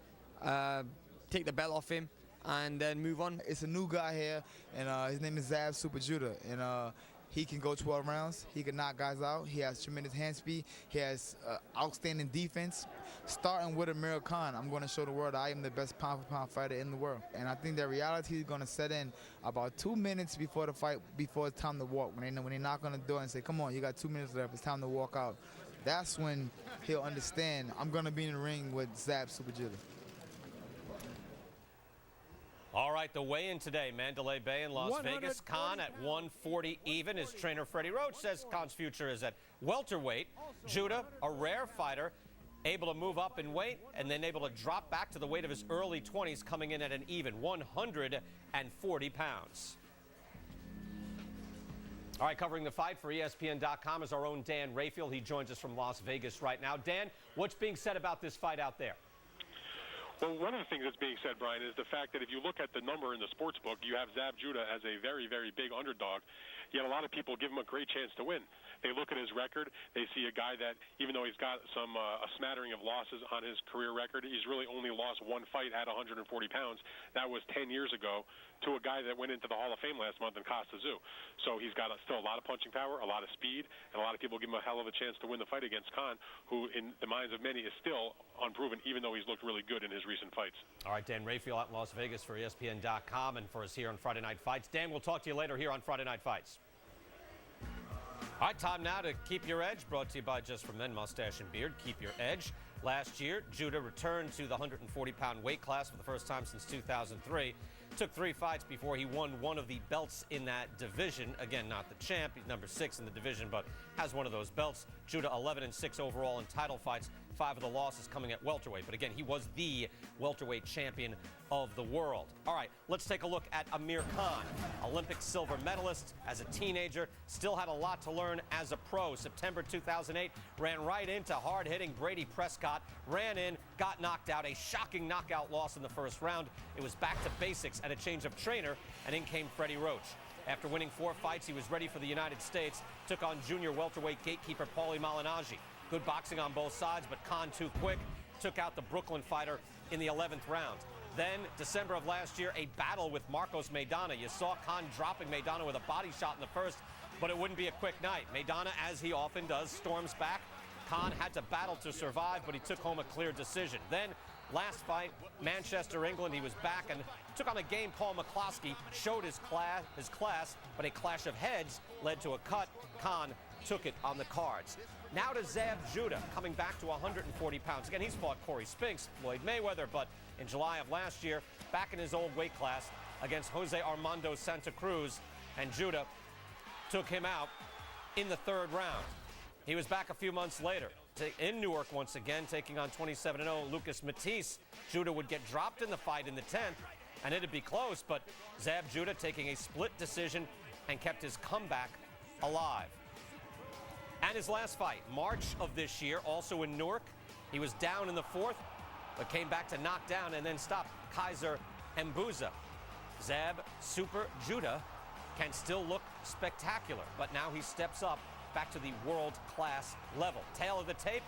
[SPEAKER 6] take the belt off him and then move on.
[SPEAKER 8] It's a new guy here, and his name is Zab Super Judah, and he can go 12 rounds. He can knock guys out. He has tremendous hand speed. He has outstanding defense. Starting with Amir Khan, I'm going to show the world I am the best pound-for-pound fighter in the world. And I think that reality is going to set in about 2 minutes before the fight, before it's time to walk. When they knock on the door and say, come on, you got 2 minutes left, it's time to walk out. That's when he'll understand I'm going to be in the ring with Zab Super Judah.
[SPEAKER 1] All right, the weigh-in today, Mandalay Bay in Las Vegas. Khan at 140 even. His trainer, Freddie Roach, says Khan's future is at welterweight. Judah, a rare fighter, able to move up in weight and then able to drop back to the weight of his early 20s, coming in at an even 140 pounds. All right, covering the fight for ESPN.com is our own Dan Rayfield. He joins us from Las Vegas right now. Dan, what's being said about this fight out there?
[SPEAKER 9] Well, one of the things that's being said, Brian, is the fact that if you look at the number in the sports book, you have Zab Judah as a very, very big underdog, yet a lot of people give him a great chance to win. They look at his record. They see a guy that, even though he's got some a smattering of losses on his career record, he's really only lost one fight at 140 pounds. That was 10 years ago to a guy that went into the Hall of Fame last month in Costa Zoo. So he's got still a lot of punching power, a lot of speed, and a lot of people give him a hell of a chance to win the fight against Khan, who, in the minds of many, is still unproven, even though he's looked really good in his recent fights.
[SPEAKER 1] All right, Dan Rayfield out in Las Vegas for ESPN.com and for us here on Friday Night Fights. Dan, we'll talk to you later here on Friday Night Fights. All right, time now to Keep Your Edge, brought to you by Just for Men Mustache and Beard. Keep your edge. Last year, Judah returned to the 140-pound weight class for the first time since 2003. Took 3 fights before he won one of the belts in that division. Again, not the champ. He's number 6 in the division, but has one of those belts. Judah 11-6 overall in title fights. 5 of the losses coming at welterweight. But again, he was the welterweight champion of the world. All right, let's take a look at Amir Khan, Olympic silver medalist as a teenager. Still had a lot to learn as a pro. September 2008, ran right into hard-hitting Brady Prescott. Ran in, got knocked out. A shocking knockout loss in the first round. It was back to basics and a change of trainer, and in came Freddie Roach. After winning 4 fights, he was ready for the United States. Took on junior welterweight gatekeeper Paulie Malignaggi. Good boxing on both sides, but Khan too quick. Took out the Brooklyn fighter in the 11th round. Then, December of last year, a battle with Marcos Maidana. You saw Khan dropping Maidana with a body shot in the first, but it wouldn't be a quick night. Maidana, as he often does, storms back. Khan had to battle to survive, but he took home a clear decision. Then, last fight, Manchester, England, he was back and took on a game Paul McCloskey, showed his class, but a clash of heads led to a cut. Khan took it on the cards. Now to Zab Judah, coming back to 140 pounds. Again, he's fought Corey Spinks, Floyd Mayweather, but in July of last year, back in his old weight class against Jose Armando Santa Cruz, and Judah took him out in the 3rd round. He was back a few months later in Newark once again, taking on 27-0 Lucas Matisse. Judah would get dropped in the fight in the 10th, and it'd be close, but Zab Judah taking a split decision and kept his comeback alive. And his last fight, March of this year, also in Newark. He was down in the fourth, but came back to knock down and then stop Kaiser Mbuza. Zab Super Judah can still look spectacular, but now he steps up back to the world-class level. Tail of the tape,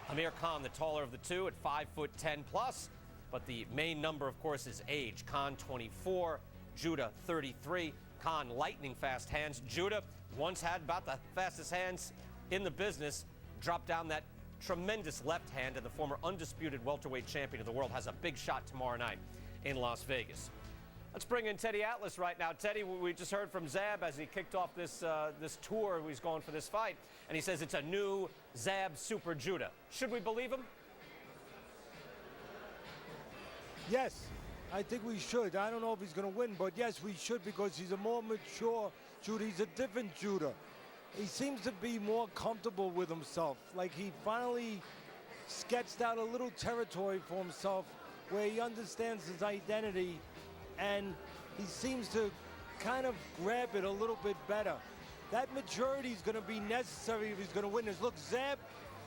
[SPEAKER 1] Amir Khan, the taller of the two, at 5'10" plus, but the main number, of course, is age. Khan 24, Judah 33. Khan lightning fast hands. Judah once had about the fastest hands in the business. Dropped down that tremendous left hand, and the former undisputed welterweight champion of the world has a big shot tomorrow night in Las Vegas. Let's bring in Teddy Atlas right now. Teddy, we just heard from Zab as he kicked off this tour. He's going for this fight, and he says it's a new Zab Super Judah. Should we believe him?
[SPEAKER 3] Yes, I think we should. I don't know if he's going to win, but yes, we should, because he's a more mature Judah. He's a different Judah. He seems to be more comfortable with himself. Like he finally sketched out a little territory for himself where he understands his identity, and he seems to kind of grab it a little bit better. That maturity is going to be necessary if he's going to win this. Look, Zab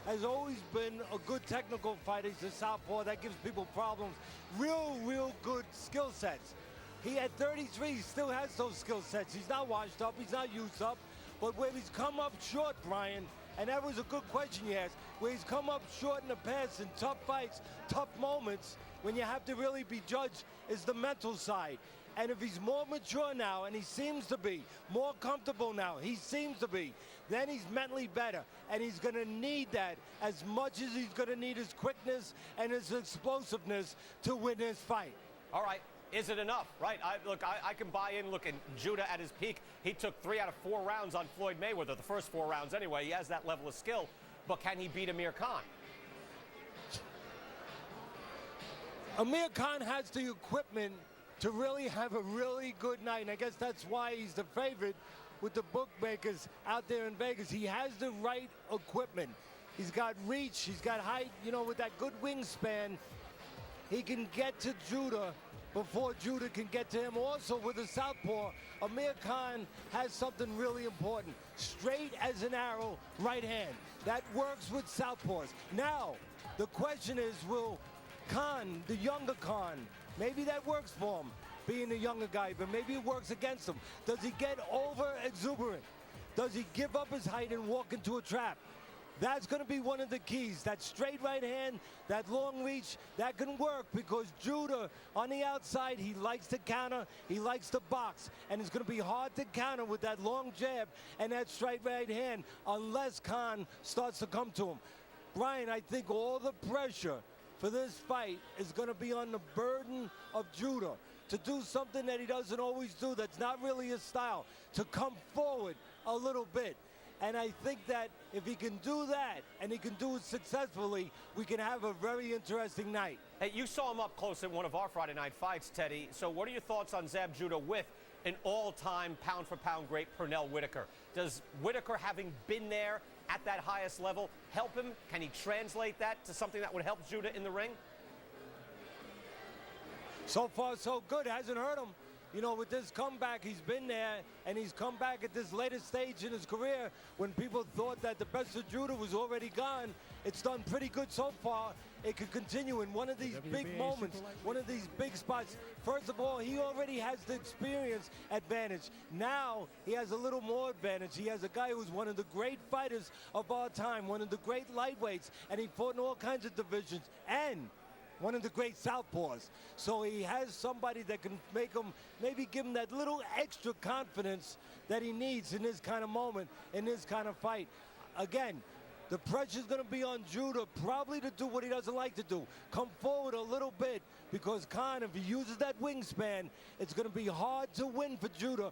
[SPEAKER 3] has always been a good technical fighter. He's a southpaw. That gives people problems. Real good skill sets. He at 33 he still has those skill sets. He's not washed up. He's not used up. But where he's come up short, Brian, and that was a good question you asked, where he's come up short in the past in tough fights, tough moments, when you have to really be judged, is the mental side. And if he's more mature now, and he seems to be more comfortable now, he seems to be, then he's mentally better. And he's going to need that as much as he's going to need his quickness and his explosiveness to win this fight.
[SPEAKER 1] All right. Is it enough, right? I can buy in. Look, and Judah at his peak, he took 3 out of 4 rounds on Floyd Mayweather, the first 4 rounds anyway. He has that level of skill. But can he beat Amir Khan?
[SPEAKER 3] Amir Khan has the equipment to really have a really good night, and I guess that's why he's the favorite with the bookmakers out there in Vegas. He has the right equipment. He's got reach, he's got height, you know, with that good wingspan. He can get to Judah before Judah can get to him. Also, with the southpaw, Amir Khan has something really important. Straight as an arrow, right hand. That works with southpaws. Now, the question is, will Khan, the younger Khan, maybe that works for him, being a younger guy, but maybe it works against him. Does he get over exuberant? Does he give up his height and walk into a trap? That's going to be one of the keys. That straight right hand, that long reach, that can work, because Judah on the outside, he likes to counter, he likes to box, and it's going to be hard to counter with that long jab and that straight right hand unless Khan starts to come to him. Brian, I think all the pressure for this fight is going to be on the burden of Judah to do something that he doesn't always do, that's not really his style, to come forward a little bit. And I think that if he can do that, and he can do it successfully, we can have a very interesting night.
[SPEAKER 1] Hey, you saw him up close in one of our Friday night fights, Teddy. So what are your thoughts on Zab Judah with an all-time pound-for-pound great Pernell Whitaker? Does Whitaker, having been there at that highest level, help him? Can he translate that to something that would help Judah in the ring?
[SPEAKER 3] So far, so good. Hasn't hurt him. You know, with this comeback, he's been there, and he's come back at this latest stage in his career when people thought that the best of Judah was already gone. It's done pretty good so far. It could continue in one of these big moments, one of these big spots. First of all, he already has the experience advantage. Now he has a little more advantage. He has a guy who's one of the great fighters of our time, one of the great lightweights, and he fought in all kinds of divisions, and one of the great southpaws. So he has somebody that can make him, maybe give him that little extra confidence that he needs in this kind of moment, in this kind of fight. Again, the pressure's going to be on Judah probably to do what he doesn't like to do. Come forward a little bit, because Khan, if he uses that wingspan, it's going to be hard to win for Judah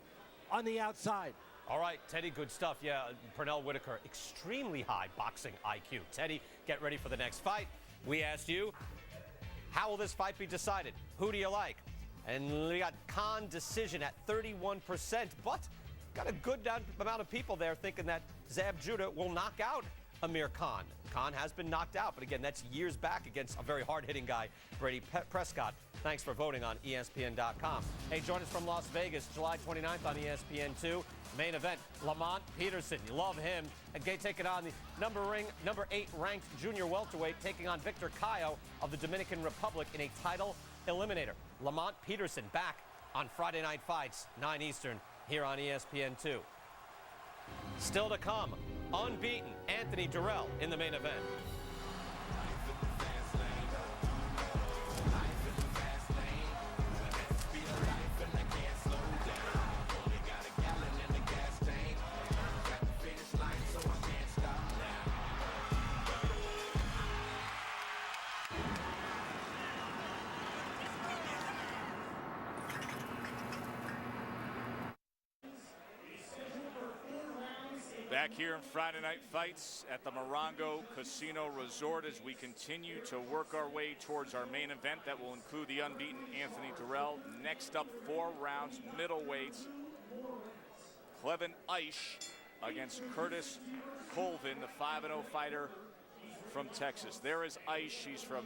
[SPEAKER 3] on the outside.
[SPEAKER 1] All right, Teddy, good stuff. Yeah, Pernell Whitaker, extremely high boxing IQ. Teddy, get ready for the next fight. We asked you, how will this fight be decided? Who do you like? And we got Khan decision at 31%, but got a good amount of people there thinking that Zab Judah will knock out Amir Khan. Khan has been knocked out, but again, that's years back against a very hard-hitting guy, Brady Prescott. Thanks for voting on ESPN.com. Hey, join us from Las Vegas, July 29th on ESPN2. Main event, Lamont Peterson. You love him. And taking on the number 8 ranked junior welterweight, taking on Victor Cayo of the Dominican Republic in a title eliminator. Lamont Peterson back on Friday Night Fights, 9 Eastern, here on ESPN2. Still to come, unbeaten Anthony Durrell in the main event.
[SPEAKER 2] Back here in Friday Night Fights at the Morongo Casino Resort as we continue to work our way towards our main event that will include the unbeaten Anthony Durrell. Next up, 4 rounds, middleweights. Clevin Aish against Curtis Colvin, the 5-0 fighter from Texas. There is Aish. She's from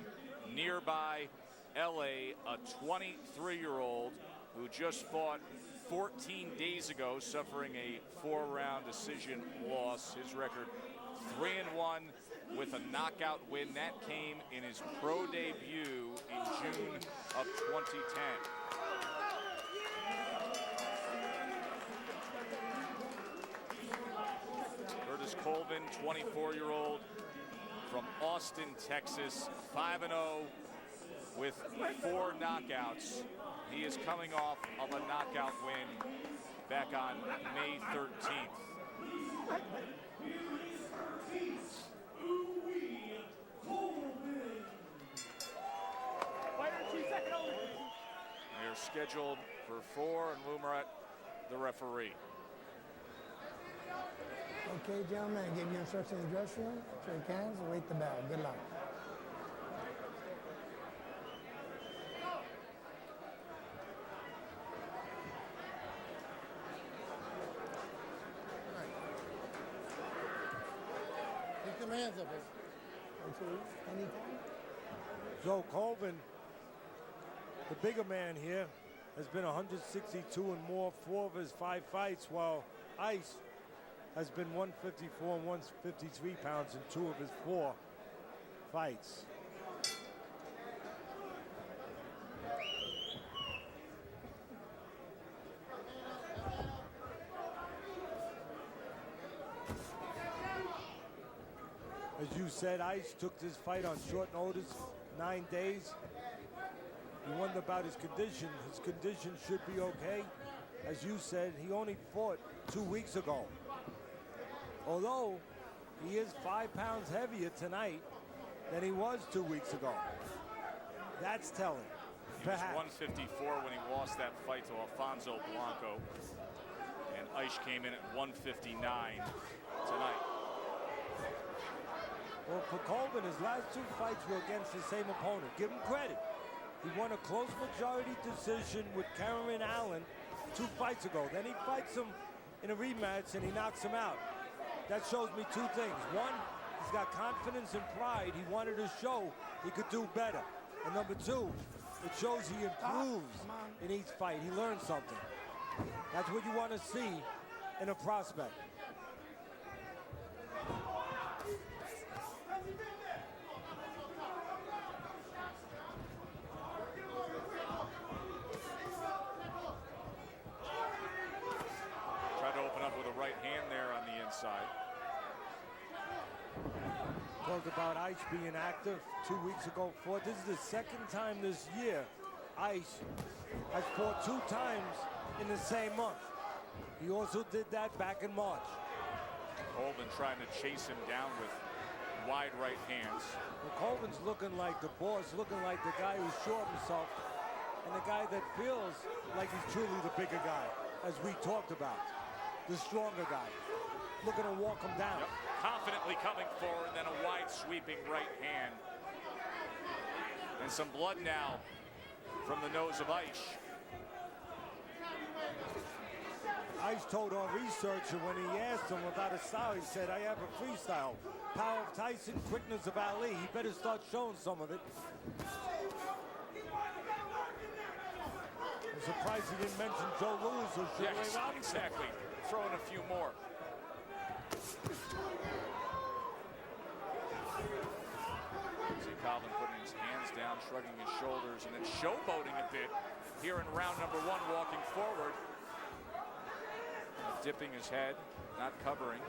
[SPEAKER 2] nearby LA, a 23-year-old who just fought 14 days ago, suffering a 4-round decision loss. His record 3-1 with a knockout win. That came in his pro debut in June of 2010. Curtis Colvin, 24-year-old from Austin, Texas, 5-0 with 4 knockouts. He is coming off of a knockout win back on May 13th. They're scheduled for 4, and Lumarat, the referee.
[SPEAKER 10] Okay, gentlemen, I give you instructions in the dressing room. Shake hands and wait the bell. Good luck.
[SPEAKER 3] Hands up.
[SPEAKER 10] Anytime.
[SPEAKER 3] So Colvin, the bigger man here, has been 162 and more 4 of his 5 fights, while Ice has been 154 and 153 pounds in 2 of his 4 fights. As you said, Ice took this fight on short notice, 9 days. You wonder about his condition. His condition should be okay. As you said, he only fought 2 weeks ago. Although he is 5 pounds heavier tonight than he was 2 weeks ago. That's telling.
[SPEAKER 2] He was 154 when he lost that fight to Alfonso Blanco. And Aish came in at 159 tonight.
[SPEAKER 3] Well, for Colvin, his last 2 fights were against the same opponent. Give him credit. He won a close majority decision with Cameron Allen 2 fights ago. Then he fights him in a rematch and he knocks him out. That shows me 2 things. One, he's got confidence and pride. He wanted to show he could do better. And number 2, it shows he improves in each fight. He learns something. That's what you want to see in a prospect.
[SPEAKER 2] Side.
[SPEAKER 3] Talked about Ice being active 2 weeks ago. This is the 2nd time this year Ice has fought 2 times in the same month. He also did that back in March.
[SPEAKER 2] Colvin trying to chase him down with wide right hands.
[SPEAKER 3] Well, Colvin's looking like the boss, looking like the guy who's sure of himself, and the guy that feels like he's truly the bigger guy, as we talked about, the stronger guy. Looking to walk him down.
[SPEAKER 2] Yep. Confidently coming forward, then a wide sweeping right hand. And some blood now from the nose of Aish.
[SPEAKER 3] Ice told our researcher when he asked him about his style, he said, I have a freestyle. Power of Tyson, quickness of Ali. He better start showing some of it. I'm surprised he didn't mention Joe Louis or Sugar Ray Robinson.
[SPEAKER 2] Exactly. Throw in a few more. See Calvin putting his hands down, shrugging his shoulders, and then showboating a bit here in round number 1, walking forward. Dipping his head, not covering.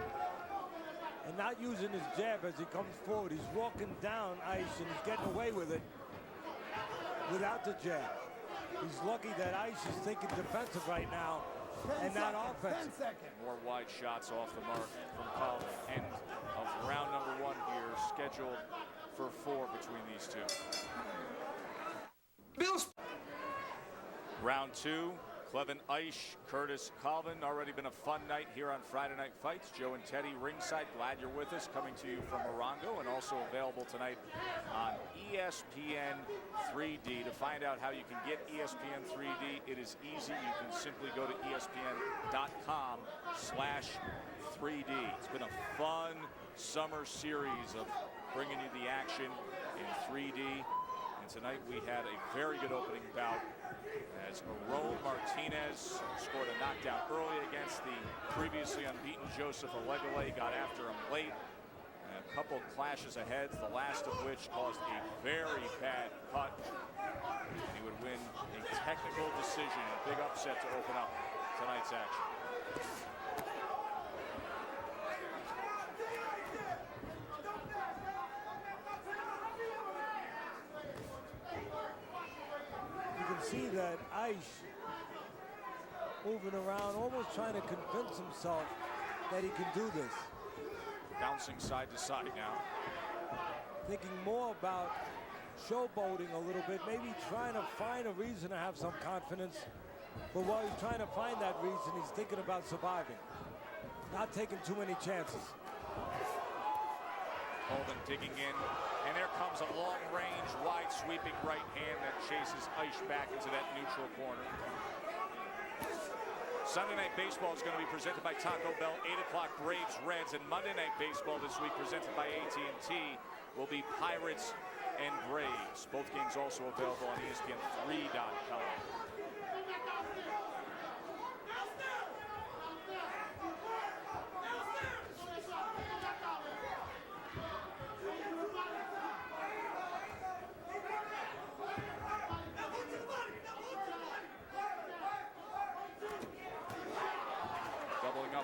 [SPEAKER 3] And not using his jab as he comes forward. He's walking down Ice and he's getting away with it without the jab. He's lucky that Ice is thinking defensive right now and not offensive.
[SPEAKER 10] 10 seconds.
[SPEAKER 2] More wide shots off the mark from Calvin. End of round number 1 here, scheduled for 4 between these two. Round 2. Clevin Eish, Curtis Calvin. Already been a fun night here on Friday Night Fights. Joe and Teddy ringside. Glad you're with us. Coming to you from Morongo and also available tonight on ESPN 3D. To find out how you can get ESPN 3D, it is easy. You can simply go to ESPN.com/3D. It's been a fun summer series of bringing you the action in 3D. And tonight we had a very good opening bout as Aron Martinez scored a knockdown early against the previously unbeaten Joseph Alegale. Got after him late. And a couple clashes ahead, the last of which caused a very bad cut. And he would win a technical decision, a big upset to open up tonight's action.
[SPEAKER 3] See that Ice moving around, almost trying to convince himself that he can do this.
[SPEAKER 2] Bouncing side to side now.
[SPEAKER 3] Thinking more about showboating a little bit, maybe trying to find a reason to have some confidence. But while he's trying to find that reason, he's thinking about surviving, not taking too many chances.
[SPEAKER 2] Colvin digging in, and there comes a long-range, wide-sweeping right hand that chases Ice back into that neutral corner. Sunday Night Baseball is going to be presented by Taco Bell. 8 o'clock, Braves, Reds, and Monday Night Baseball this week presented by AT&T will be Pirates and Braves. Both games also available on ESPN3.com.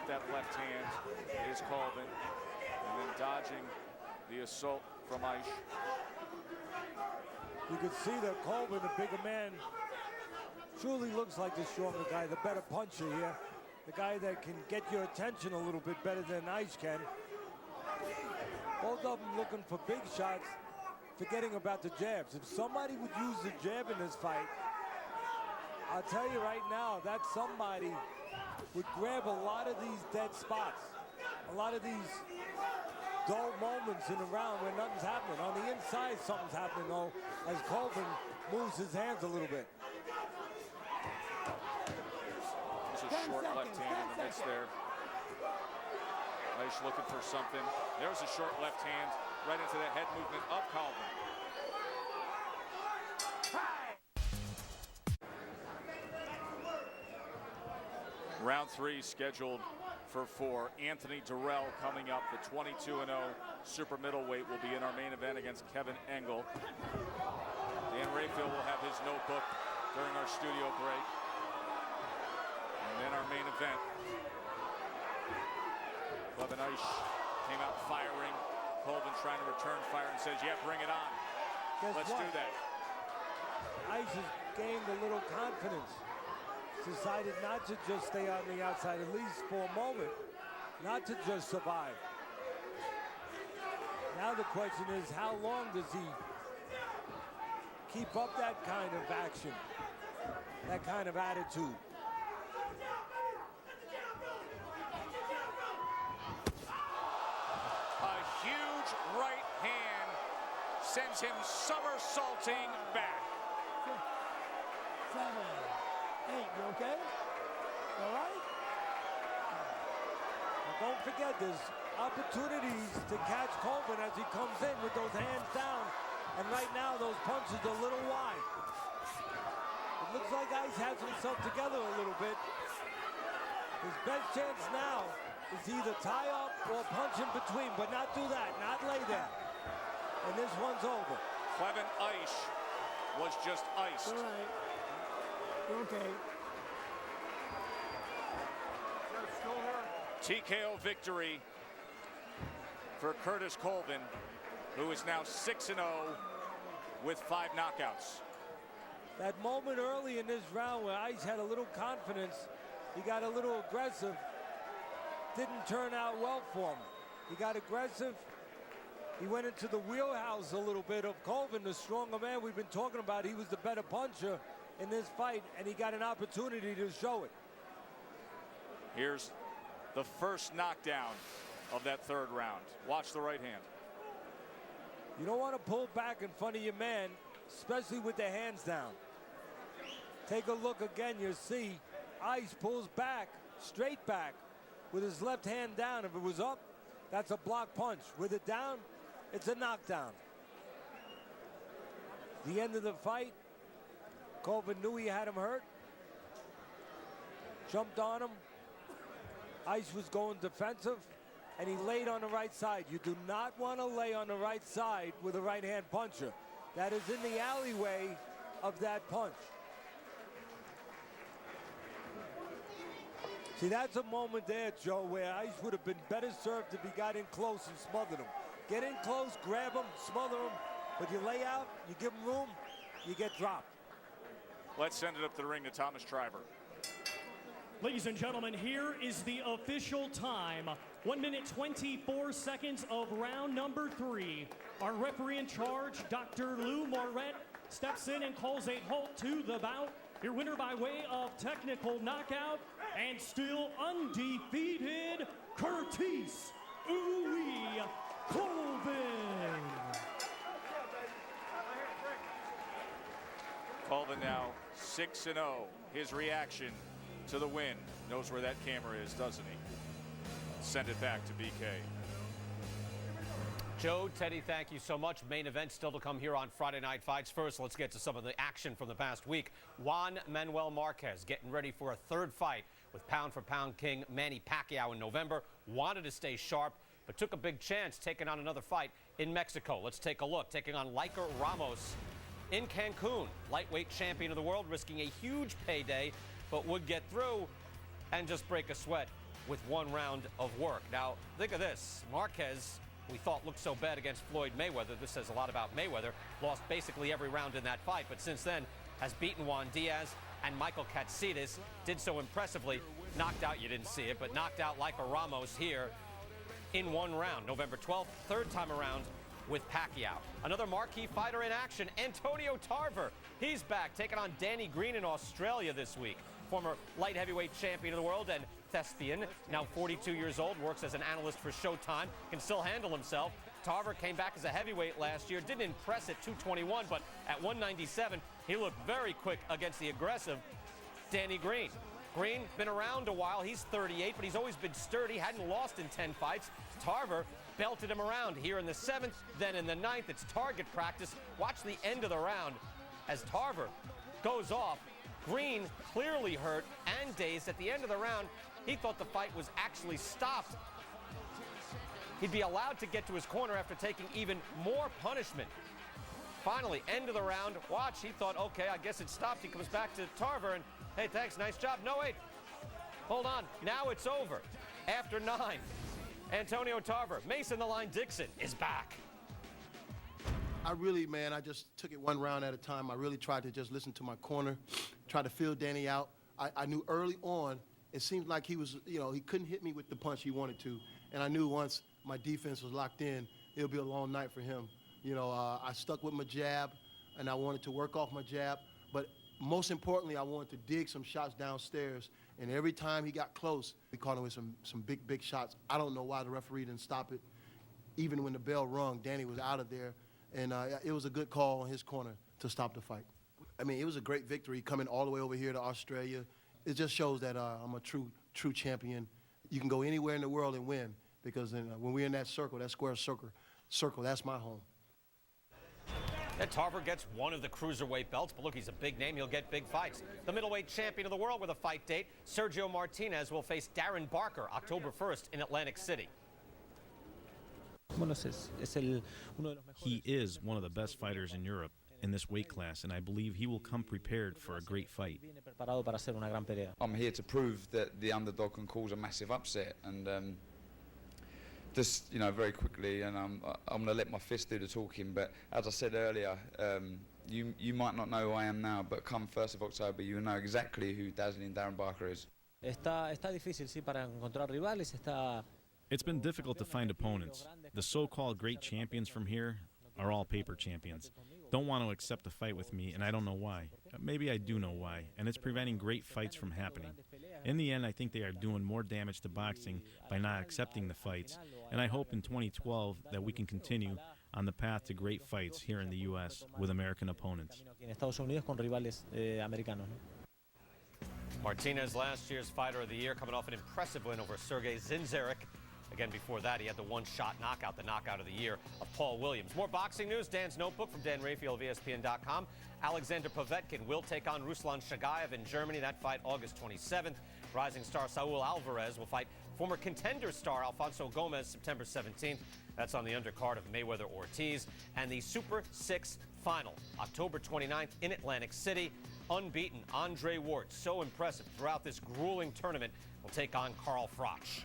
[SPEAKER 2] That left hand is Colvin, and then dodging the assault from Ice.
[SPEAKER 3] You can see that Colvin, the bigger man, truly looks like the stronger guy, the better puncher here, the guy that can get your attention a little bit better than Ice can. Both of them looking for big shots, forgetting about the jabs. If somebody would use the jab in this fight, I'll tell you right now, that somebody would grab a lot of these dead spots, a lot of these dull moments in a round where nothing's happening. On the inside, something's happening, though, as Colvin moves his hands a little bit.
[SPEAKER 2] There's a short left hand in the midst there. Ice looking for something. There's a short left hand right into the head movement of Colvin. Round 3 scheduled for 4. Anthony Durrell coming up. The 22-0 super middleweight will be in our main event against Kevin Engel. Dan Rayfield will have his notebook during our studio break. And then our main event. Clevin Eish came out firing. Colvin trying to return fire and says, yeah, bring it on. Let's do that.
[SPEAKER 3] Eish has gained a little confidence. Decided not to just stay on the outside, at least for a moment, not to just survive. Now the question is, how long does he keep up that kind of action, that kind of attitude?
[SPEAKER 2] A huge right hand sends him somersaulting back.
[SPEAKER 10] 7, 8, you okay? All right?
[SPEAKER 3] don't forget, there's opportunities to catch Colvin as he comes in with those hands down. And right now, those punches are a little wide. It looks like Ice has himself together a little bit. His best chance now is to either tie up or punch in between, but not do that, not lay there. And this one's over.
[SPEAKER 2] Clement Ice was just iced.
[SPEAKER 10] All right. Okay.
[SPEAKER 2] TKO victory for Curtis Colvin, who is now 6-0 with 5 knockouts.
[SPEAKER 3] That moment early in this round where Ice had a little confidence, he got a little aggressive, didn't turn out well for him. He got aggressive. He went into the wheelhouse a little bit of Colvin, the stronger man we've been talking about. He was the better puncher in this fight, and he got an opportunity to show it.
[SPEAKER 2] Here's the first knockdown of that third round. Watch the right hand.
[SPEAKER 3] You don't want to pull back in front of your man, especially with the hands down. Take a look again, you'll see Ice pulls back, straight back, with his left hand down. If it was up, that's a block punch. With it down, it's a knockdown. The end of the fight, Colvin knew he had him hurt, jumped on him. Ice was going defensive, and he laid on the right side. You do not want to lay on the right side with a right-hand puncher. That is in the alleyway of that punch. See, that's a moment there, Joe, where Ice would have been better served if he got in close and smothered him. Get in close, grab him, smother him, but you lay out, you give him room, you get dropped.
[SPEAKER 2] Let's send it up the ring to Thomas Triver.
[SPEAKER 7] Ladies and gentlemen, here is the official time. 1 minute 24 seconds of round number 3. Our referee in charge, Dr. Lou Moret, steps in and calls a halt to the bout. Your winner by way of technical knockout and still undefeated, Curtis "Ooey" Colvin.
[SPEAKER 2] Colvin now 6-0. His reaction to the win. Knows where that camera is, doesn't he? Send it back to BK.
[SPEAKER 1] Joe, Teddy, thank you so much. Main event still to come here on Friday Night Fights. First, let's get to some of the action from the past week. Juan Manuel Marquez getting ready for a third fight with pound-for-pound king Manny Pacquiao in November. Wanted to stay sharp, but took a big chance taking on another fight in Mexico. Let's take a look. Taking on Liker Ramos in Cancun. Lightweight champion of the world, risking a huge payday, but would get through and just break a sweat with one round of work. Now, think of this. Marquez, we thought looked so bad against Floyd Mayweather. This says a lot about Mayweather. Lost basically every round in that fight, but since then has beaten Juan Diaz and Michael Katsidis. Did so impressively. Knocked out, you didn't see it, but knocked out Liker Ramos here in one round. November 12th, third time around with Pacquiao. Another marquee fighter in action, Antonio Tarver. He's back, taking on Danny Green in Australia this week. Former light heavyweight champion of the world and thespian, now 42 years old, works as an analyst for Showtime, can still handle himself. Tarver came back as a heavyweight last year, didn't impress at 221, but at 197, he looked very quick against the aggressive Danny Green. Green, been around a while, he's 38, but he's always been sturdy, hadn't lost in 10 fights. Tarver belted him around here in the 7th, then in the 9th. It's target practice. Watch the end of the round as Tarver goes off. Green clearly hurt and dazed. At the end of the round, he thought the fight was actually stopped. He'd be allowed to get to his corner after taking even more punishment. Finally, end of the round. Watch, he thought, okay, I guess it stopped. He comes back to Tarver and, hey, thanks, nice job. No, wait, hold on. Now it's over. After 9, Antonio Tarver, Mason the Line Dixon is back.
[SPEAKER 11] I really, man, I just took it one round at a time. I really tried to just listen to my corner, try to feel Danny out. I knew early on, it seemed like he was, he couldn't hit me with the punch he wanted to. And I knew once my defense was locked in, it'll be a long night for him. I stuck with my jab, and I wanted to work off my jab. But most importantly, I wanted to dig some shots downstairs. And every time he got close, we caught him with some big, big shots. I don't know why the referee didn't stop it. Even when the bell rung, Danny was out of there. And it was a good call on his corner to stop the fight. I mean, it was a great victory coming all the way over here to Australia. It just shows that I'm a true champion. you can go anywhere in the world and win, because when we're in that circle, that square circle, that's my home.
[SPEAKER 1] And Tarver gets one of the cruiserweight belts, but look, he's a big name. He'll get big fights. The middleweight champion of the world with a fight date, Sergio Martinez, will face Darren Barker October 1st in Atlantic City.
[SPEAKER 12] He is one of the best fighters in Europe in this weight class, and I believe he will come prepared for a great fight.
[SPEAKER 13] I'm here to prove that the underdog can cause a massive upset, and just, very quickly, and I'm going to let my fist do the talking, but as I said earlier, you might not know who I am now, but come 1st of October, you will know exactly who dazzling Darren Barker is.
[SPEAKER 12] It's been difficult to find opponents. The so-called great champions from here are all paper champions. Don't want to accept a fight with me, and I don't know why. Maybe I do know why, and it's preventing great fights from happening. In the end, I think they are doing more damage to boxing by not accepting the fights, and I hope in 2012 that we can continue on the path to great fights here in the U.S. with American opponents.
[SPEAKER 1] Martinez, last year's Fighter of the Year, coming off an impressive win over Sergey Zinzerek. Again, before that, he had the one-shot knockout, the knockout of the year of Paul Williams. More boxing news, Dan's Notebook from Dan Rafael of ESPN.com. Alexander Povetkin will take on Ruslan Shagayev in Germany. That fight August 27th. Rising star Saul Alvarez will fight former contender star Alfonso Gomez September 17th. That's on the undercard of Mayweather-Ortiz. And the Super 6 final, October 29th in Atlantic City. Unbeaten Andre Ward, so impressive throughout this grueling tournament, will take on Carl Froch.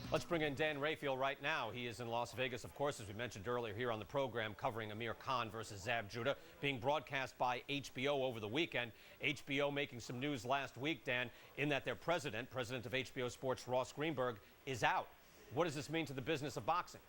[SPEAKER 1] Let's bring in Dan Rafael right now. He is in Las Vegas, of course, as we mentioned earlier here on the program, covering Amir Khan versus Zab Judah, being broadcast by HBO over the weekend. HBO making some news last week, Dan, in that their president of HBO Sports, Ross Greenberg, is out. What does this mean to the business of boxing?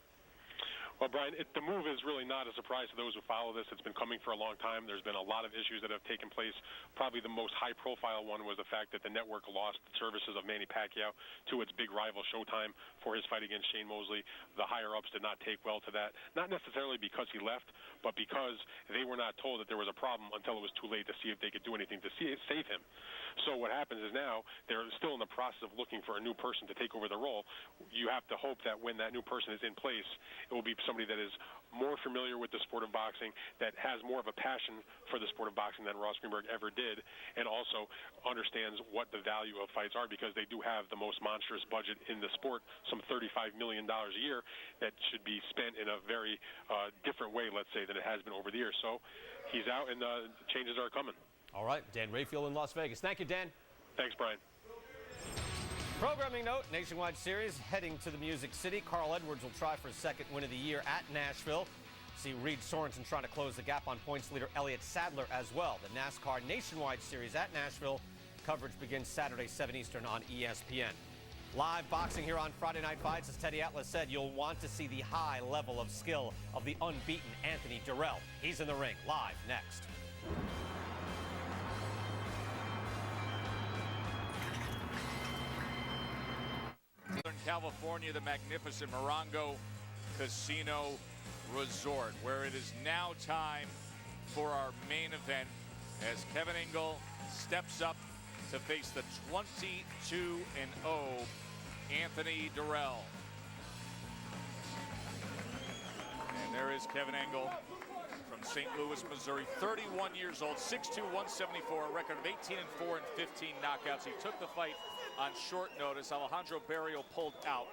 [SPEAKER 9] Well, Brian, the move is really not a surprise to those who follow this. It's been coming for a long time. There's been a lot of issues that have taken place. Probably the most high-profile one was the fact that the network lost the services of Manny Pacquiao to its big rival Showtime for his fight against Shane Mosley. The higher-ups did not take well to that, not necessarily because he left, but because they were not told that there was a problem until it was too late to see if they could do anything to save him. So what happens is now they're still in the process of looking for a new person to take over the role. You have to hope that when that new person is in place, it will be somebody that is more familiar with the sport of boxing, that has more of a passion for the sport of boxing than Ross Greenberg ever did, and also understands what the value of fights are, because they do have the most monstrous budget in the sport, some $35 million a year, that should be spent in a very different way, let's say, than it has been over the years. So he's out, and changes are coming.
[SPEAKER 1] All right, Dan Rafael in Las Vegas. Thank you, Dan.
[SPEAKER 9] Thanks, Brian.
[SPEAKER 1] Programming note, Nationwide Series heading to the Music City. Carl Edwards will try for his second win of the year at Nashville. See Reed Sorensen trying to close the gap on points leader Elliott Sadler as well. The NASCAR Nationwide Series at Nashville. Coverage begins Saturday, 7 Eastern on ESPN. Live boxing here on Friday Night Fights. As Teddy Atlas said, you'll want to see the high level of skill of the unbeaten Anthony Durrell. He's in the ring. Live next.
[SPEAKER 2] Southern California, the magnificent Morongo Casino Resort, where it is now time for our main event as Kevin Engel steps up to face the 22-0 Anthony Durrell. And there is Kevin Engel from St. Louis, Missouri, 31 years old, 6'2", 174, a record of 18-4 and 15 knockouts. He took the fight on short notice. Alejandro Barrio pulled out.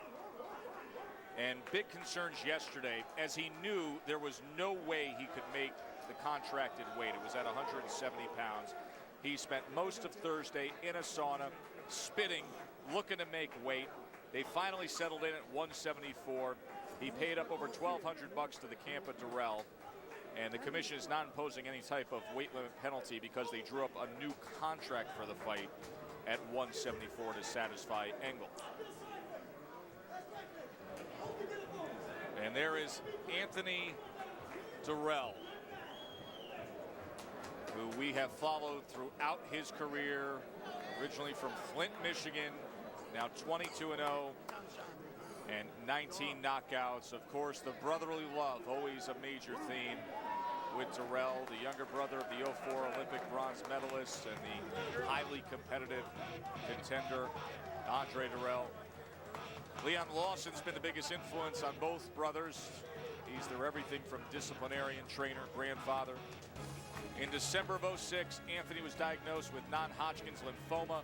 [SPEAKER 2] And big concerns yesterday, as he knew there was no way he could make the contracted weight. It was at 170 pounds. He spent most of Thursday in a sauna, spitting, looking to make weight. They finally settled in at 174. He paid up over $1,200 to the camp of Durrell. And the commission is not imposing any type of weight limit penalty because they drew up a new contract for the fight at 174 to satisfy Engel. And there is Anthony Durrell, who we have followed throughout his career, originally from Flint, Michigan, now 22-0 and 19 knockouts. Of course, the brotherly love, always a major theme with Durrell, the younger brother of the 04 Olympic bronze medalist and the highly competitive contender Andre Durrell. Leon Lawson's been the biggest influence on both brothers. He's their everything from disciplinarian, trainer, grandfather. In December of '06, Anthony was diagnosed with non-Hodgkin's lymphoma,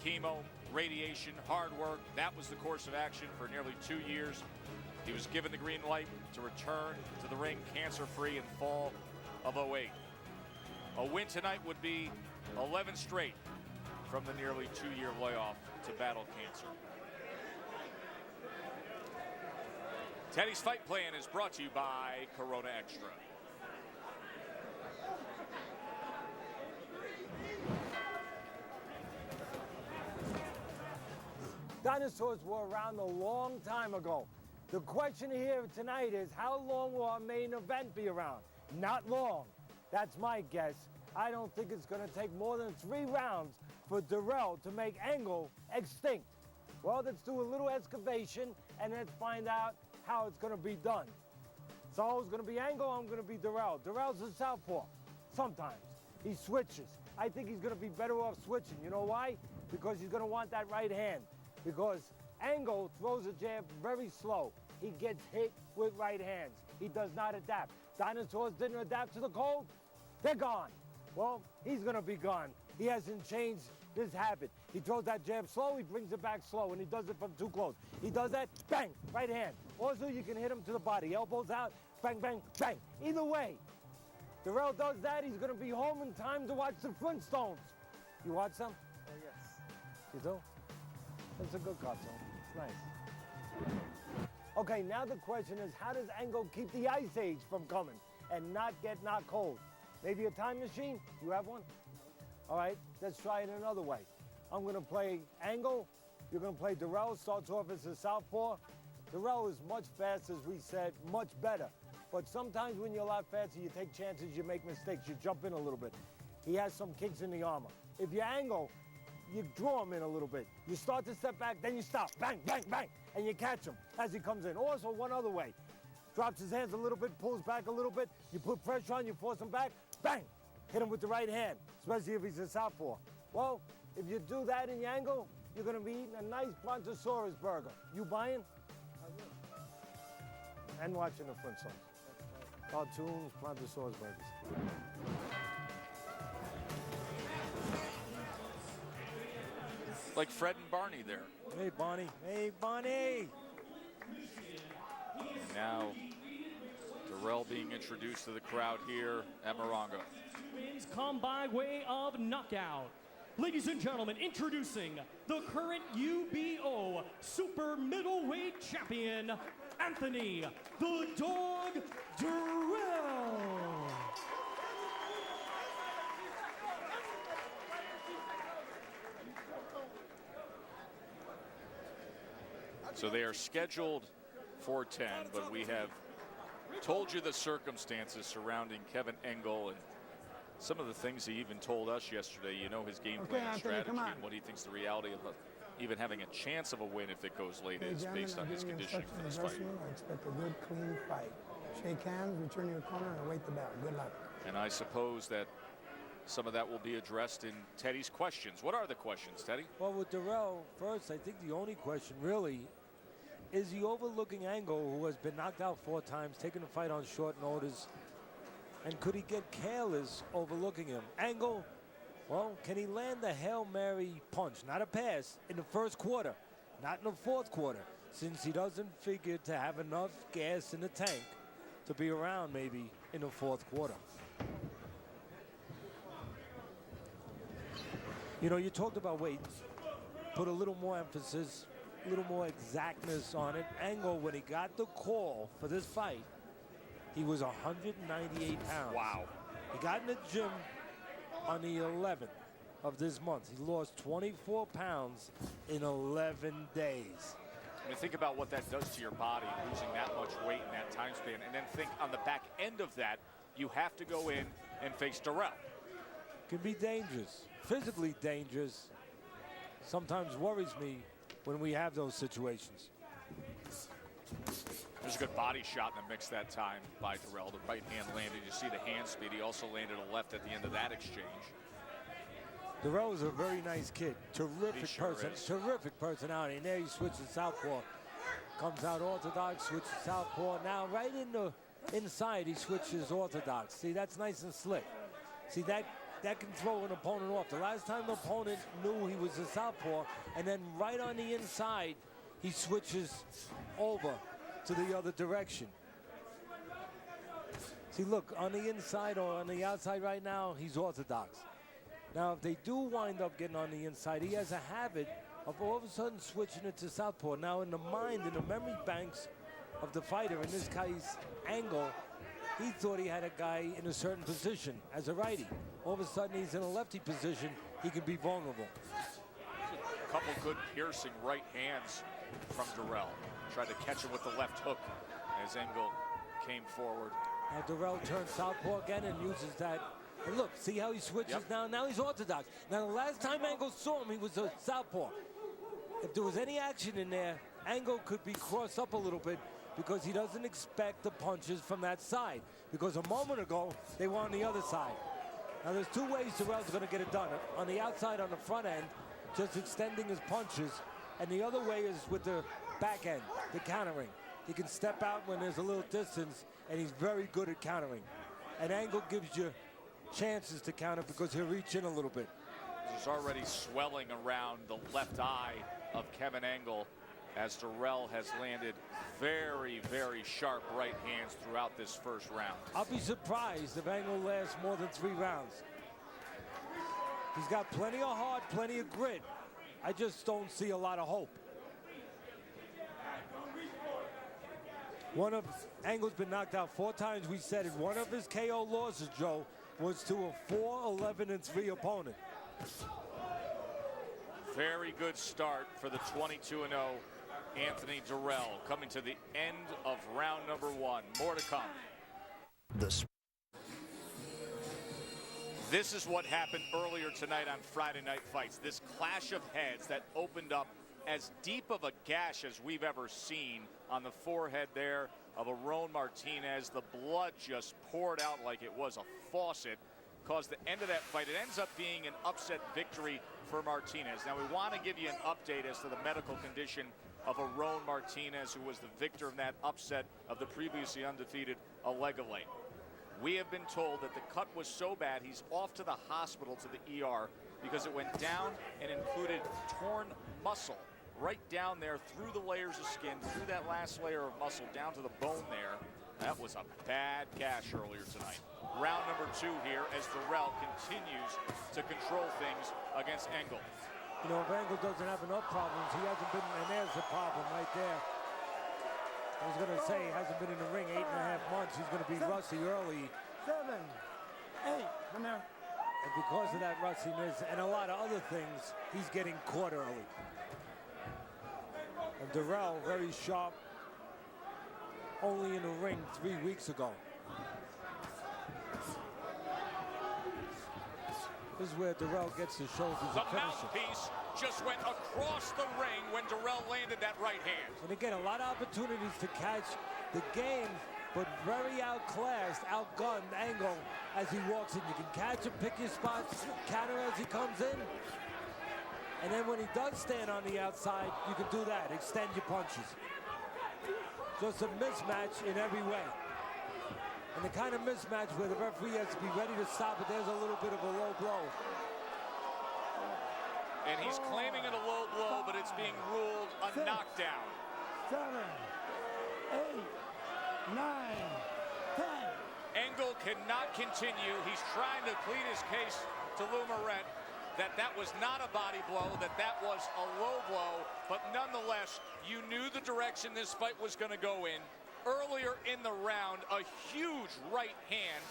[SPEAKER 2] chemo, radiation, hard work. That was the course of action for nearly 2 years. He was given the green light to return to the ring cancer-free in fall of '08. A win tonight would be 11 straight from the nearly 2-year layoff to battle cancer. Teddy's fight plan is brought to you by Corona Extra.
[SPEAKER 3] Dinosaurs were around a long time ago. The question here tonight is, how long will our main event be around? Not long. That's my guess. I don't think it's going to take more than 3 rounds for Durrell to make Engel extinct. Well, let's do a little excavation and let's find out how it's going to be done. So it's going to be Engel, I'm going to be Durrell. Durrell's a southpaw. Sometimes. He switches. I think he's going to be better off switching. You know why? Because he's going to want that right hand. Because Engel throws a jab very slow. He gets hit with right hands. He does not adapt. Dinosaurs didn't adapt to the cold. They're gone. Well, he's going to be gone. He hasn't changed his habit. He throws that jab slow, he brings it back slow, and he does it from too close. He does that, bang, right hand. Also, you can hit him to the body. Elbows out, bang, bang, bang. Either way, Durrell does that, he's going to be home in time to watch the Flintstones. You watch them?
[SPEAKER 14] Oh, yes.
[SPEAKER 3] You do? It's a good cartoon. It's nice. Okay, now the question is, how does Engel keep the Ice Age from coming and not get knocked cold? Maybe a time machine? You have one? All right, let's try it another way. I'm going to play Engel. You're going to play Durrell. Starts off as a southpaw. Durrell is much faster, as we said, much better. But sometimes when you're a lot faster, you take chances, you make mistakes, you jump in a little bit. He has some kinks in the armor. If you Engel, you draw him in a little bit. You start to step back, then you stop. Bang, bang, bang. And you catch him as he comes in. Also, one other way. Drops his hands a little bit, pulls back a little bit. You put pressure on, you force him back. Bang. Hit him with the right hand, especially if he's a southpaw. Well, if you do that in your Engel, you're going to be eating a nice Brontosaurus burger. You buying?
[SPEAKER 14] I will.
[SPEAKER 3] And watching the Flintstones. Cartoons, Brontosaurus burgers.
[SPEAKER 2] Like Fred and Barney there.
[SPEAKER 3] Hey, Barney. Hey, Barney.
[SPEAKER 2] And now, Durrell being introduced to the crowd here at Morongo.
[SPEAKER 7] Wins come by way of knockout. Ladies and gentlemen, introducing the current UBO super middleweight champion, Anthony the Dog Durrell.
[SPEAKER 2] So they are scheduled for 10, but we have told you the circumstances surrounding Kevin Engel and some of the things he even told us yesterday. You know his game plan and strategy and what he thinks the reality of even having a chance of a win if it goes late is based on his conditioning for this fight.
[SPEAKER 10] I expect a good, clean fight. Shake hands, return to your corner, and await the bell. Good luck.
[SPEAKER 2] And I suppose that some of that will be addressed in Teddy's questions. What are the questions, Teddy?
[SPEAKER 3] Well, with Durrell, first, I think the only question really is he overlooking Engel, who has been knocked out 4 times, taking the fight on short notice, and could he get careless overlooking him? Engel, well, can he land the Hail Mary punch, not a pass, in the first quarter, not in the fourth quarter, since he doesn't figure to have enough gas in the tank to be around maybe in the fourth quarter. You know, you talked about weight. Put a little more emphasis, a little more exactness on it. Engel, when he got the call for this fight, he was 198 pounds.
[SPEAKER 2] Wow.
[SPEAKER 3] He got in the gym on the 11th of this month. He lost 24 pounds in 11 days.
[SPEAKER 2] I mean, think about what that does to your body, losing that much weight in that time span. And then think on the back end of that, you have to go in and face Durrell.
[SPEAKER 3] Can be dangerous, physically dangerous. Sometimes worries me when we have those situations.
[SPEAKER 2] There's a good body shot in the mix that time by Durrell. The right hand landed. You see the hand speed. He also landed a left at the end of that exchange.
[SPEAKER 3] Darrell's a very nice kid. Terrific terrific personality. And there he switches southpaw. Comes out orthodox, switches southpaw. Now right in the inside, he switches orthodox. See, that's nice and slick. See, that can throw an opponent off. The last time the opponent knew he was a southpaw, and then right on the inside, he switches over to the other direction. See, look, on the inside or on the outside right now, he's orthodox. Now, if they do wind up getting on the inside, he has a habit of all of a sudden switching it to southpaw. Now, in the mind, in the memory banks of the fighter, in this guy's angle, he thought he had a guy in a certain position as a righty. All of a sudden, he's in a lefty position. He can be vulnerable.
[SPEAKER 2] A couple good piercing right hands from Darrell. Tried to catch him with the left hook as Engel came forward.
[SPEAKER 3] Now Darrell turns southpaw again and uses that. And look, see how he switches now? Now he's orthodox. Now the last time Engel saw him, he was a southpaw. If there was any action in there, Engel could be crossed up a little bit because he doesn't expect the punches from that side. Because a moment ago, they were on the other side. Now there's two ways Darrell's gonna get it done. On the outside, on the front end, just extending his punches. And the other way is with the back end, the countering. He can step out when there's a little distance, and he's very good at countering. And Engel gives you chances to counter because he'll reach in a little bit.
[SPEAKER 2] There's already swelling around the left eye of Kevin Engel as Darrell has landed very, very sharp right hands throughout this first round.
[SPEAKER 3] I'll be surprised if Engel lasts more than 3 rounds. He's got plenty of heart, plenty of grit. I just don't see a lot of hope. Engel's been knocked out 4 times. We said it. One of his KO losses, Joe, was to a 4-11-3 opponent.
[SPEAKER 2] Very good start for the 22-0 Anthony Darrell, coming to the end of round number 1. More to come. This is what happened earlier tonight on Friday Night Fights. This clash of heads that opened up as deep of a gash as we've ever seen on the forehead there of Aron Martinez. The blood just poured out like it was a faucet. Caused the end of that fight. It ends up being an upset victory for Martinez. Now we want to give you an update as to the medical condition of Aron Martinez, who was the victor of that upset of the previously undefeated Olegale. We have been told that the cut was so bad he's off to the hospital, to the ER, because it went down and included torn muscle right down there through the layers of skin, through that last layer of muscle down to the bone there. That was a bad gash earlier tonight. Round number 2 here as Darrell continues to control things against Engel.
[SPEAKER 3] You know, if Engel doesn't have enough problems, he hasn't been, and there's the problem right there. I was going to say he hasn't been in the ring 8.5 months. He's going to be rusty early.
[SPEAKER 10] 7, 8, come here.
[SPEAKER 3] And because of that rustiness and a lot of other things, he's getting caught early. And Darrell, very sharp, only in the ring 3 weeks ago. This is where Darrell gets to show he's a
[SPEAKER 2] The
[SPEAKER 3] finisher.
[SPEAKER 2] mouthpiece just went across the ring when Darrell landed that right hand.
[SPEAKER 3] And again, a lot of opportunities to catch the game, but very outclassed, outgunned Engel as he walks in. You can catch him, pick your spots, counter as he comes in. And then when he does stand on the outside, you can do that, extend your punches. So it's a mismatch in every way. And the kind of mismatch where the referee has to be ready to stop it, there's a little bit of a low blow.
[SPEAKER 2] And he's claiming it a low blow, but it's being ruled a knockdown.
[SPEAKER 10] 7, 8, 9, 10.
[SPEAKER 2] Engel cannot continue. He's trying to plead his case to Lou Moret that was not a body blow, that was a low blow, but nonetheless, you knew the direction this fight was going to go in. Earlier in the round, a huge right hand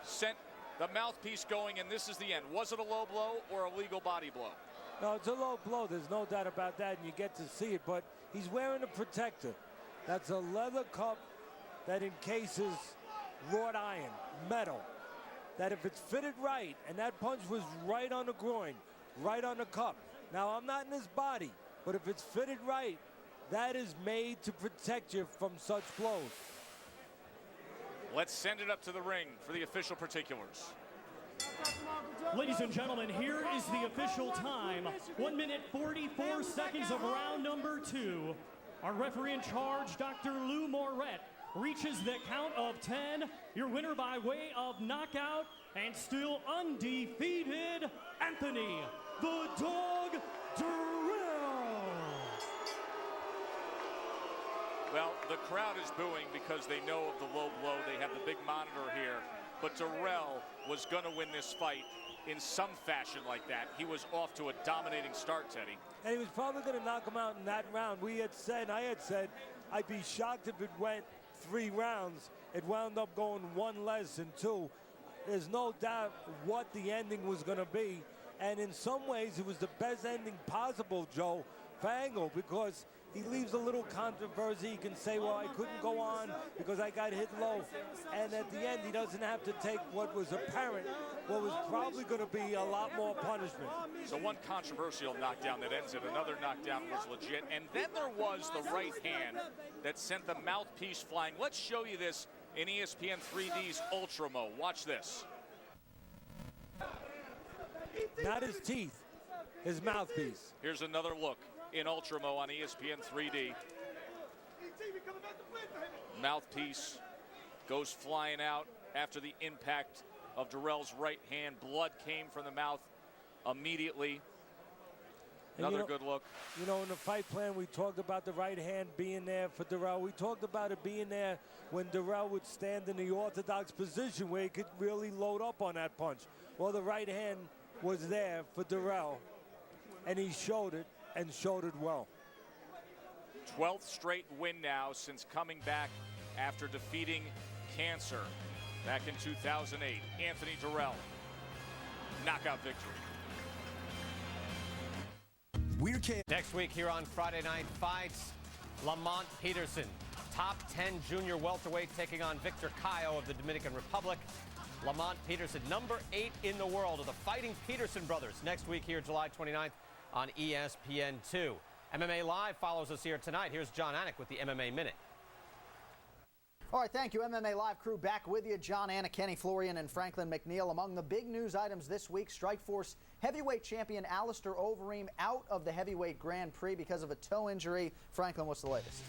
[SPEAKER 2] sent the mouthpiece going, and this is the end. Was it a low blow or a legal body blow?
[SPEAKER 3] No, it's a low blow. There's no doubt about that, and you get to see it, but he's wearing a protector. That's a leather cup that encases wrought iron, metal, that if it's fitted right, and that punch was right on the groin, right on the cup. Now, I'm not in his body, but if it's fitted right, that is made to protect you from such blows.
[SPEAKER 2] Let's send it up to the ring for the official particulars.
[SPEAKER 7] Ladies and gentlemen, here is the official time. 1 minute 44 seconds of round number 2. Our referee in charge, Dr. Lou Moret, reaches the count of 10. Your winner by way of knockout and still undefeated, Anthony the Dog Durrell.
[SPEAKER 2] Well, the crowd is booing because they know of the low blow. They have the big monitor here. But Durrell was going to win this fight in some fashion like that. He was off to a dominating start, Teddy.
[SPEAKER 3] And he was probably going to knock him out in that round. I had said, I'd be shocked if it went 3 rounds. It wound up going 1 less than 2. There's no doubt what the ending was going to be. And in some ways, it was the best ending possible, Joe, for Angle, because he leaves a little controversy. He can say, well, I couldn't go on because I got hit low. And at the end, he doesn't have to take what was apparent, what was probably going to be a lot more punishment.
[SPEAKER 2] So one controversial knockdown that ends it. Another knockdown was legit. And then there was the right hand that sent the mouthpiece flying. Let's show you this in ESPN 3D's Ultra Mo. Watch this.
[SPEAKER 3] Not his teeth, his mouthpiece.
[SPEAKER 2] Here's another look in Ultra Mo on ESPN 3D. Mouthpiece goes flying out after the impact of Durrell's right hand. Blood came from the mouth immediately. Another good look.
[SPEAKER 3] You know, in the fight plan, we talked about the right hand being there for Durrell. We talked about it being there when Durrell would stand in the orthodox position where he could really load up on that punch. Well, the right hand was there for Durrell, and he showed it, and showed it well.
[SPEAKER 2] 12th straight win now since coming back after defeating cancer back in 2008. Anthony Durrell, knockout victory.
[SPEAKER 1] Next week here on Friday Night Fights, Lamont Peterson, top 10 junior welterweight, taking on Victor Cayo of the Dominican Republic. Lamont Peterson, number 8 in the world of the Fighting Peterson brothers. Next week here, July 29th on ESPN2. MMA Live follows us here tonight. Here's John Anik with the MMA Minute.
[SPEAKER 15] All right, thank you. MMA Live crew back with you. John Anik, Kenny Florian, and Franklin McNeil. Among the big news items this week, Strikeforce heavyweight champion Alistair Overeem out of the heavyweight Grand Prix because of a toe injury. Franklin, what's the latest?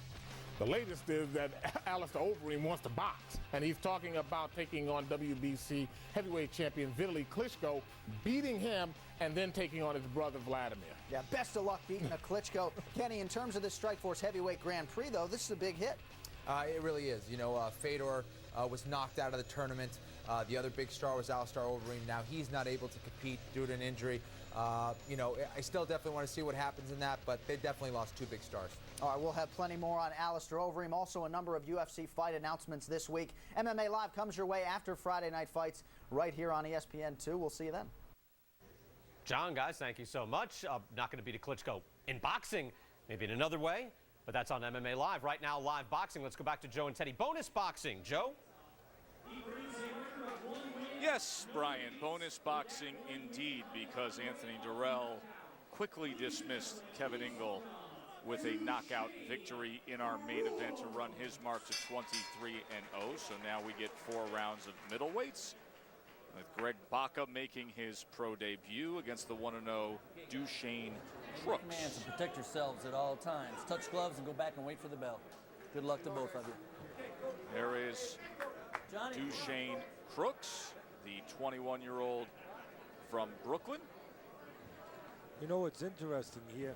[SPEAKER 16] The latest is that Alistair Overeem wants to box, and he's talking about taking on WBC heavyweight champion Vitaly Klitschko, beating him, and then taking on his brother Vladimir.
[SPEAKER 15] Yeah, best of luck beating a Klitschko. Kenny, in terms of this Strikeforce heavyweight Grand Prix, though, this is a big hit.
[SPEAKER 17] It really is. You know, Fedor was knocked out of the tournament. The other big star was Alistair Overeem. Now he's not able to compete due to an injury. You know, I still definitely want to see what happens in that, but they definitely lost 2 big stars.
[SPEAKER 15] All right, we'll have plenty more on Alistair Overeem. Also, a number of UFC fight announcements this week. MMA Live comes your way after Friday Night Fights right here on ESPN2. We'll see you then.
[SPEAKER 1] John, guys, thank you so much. Not going to beat a Klitschko in boxing, maybe in another way, but that's on MMA Live. Right now, live boxing. Let's go back to Joe and Teddy. Bonus boxing. Joe?
[SPEAKER 2] Yes, Brian, bonus boxing indeed, because Anthony Durrell quickly dismissed Kevin Ingle with a knockout victory in our main event to run his mark to 23-0. So now we get 4 rounds of middleweights, with Greg Baca making his pro debut against the 1-0 Duchesne Crooks.
[SPEAKER 4] Man, to protect yourselves at all times. Touch gloves and go back and wait for the bell. Good luck to both of you.
[SPEAKER 2] There is Duchesne Crooks, the 21-year-old from Brooklyn.
[SPEAKER 3] You know what's interesting here?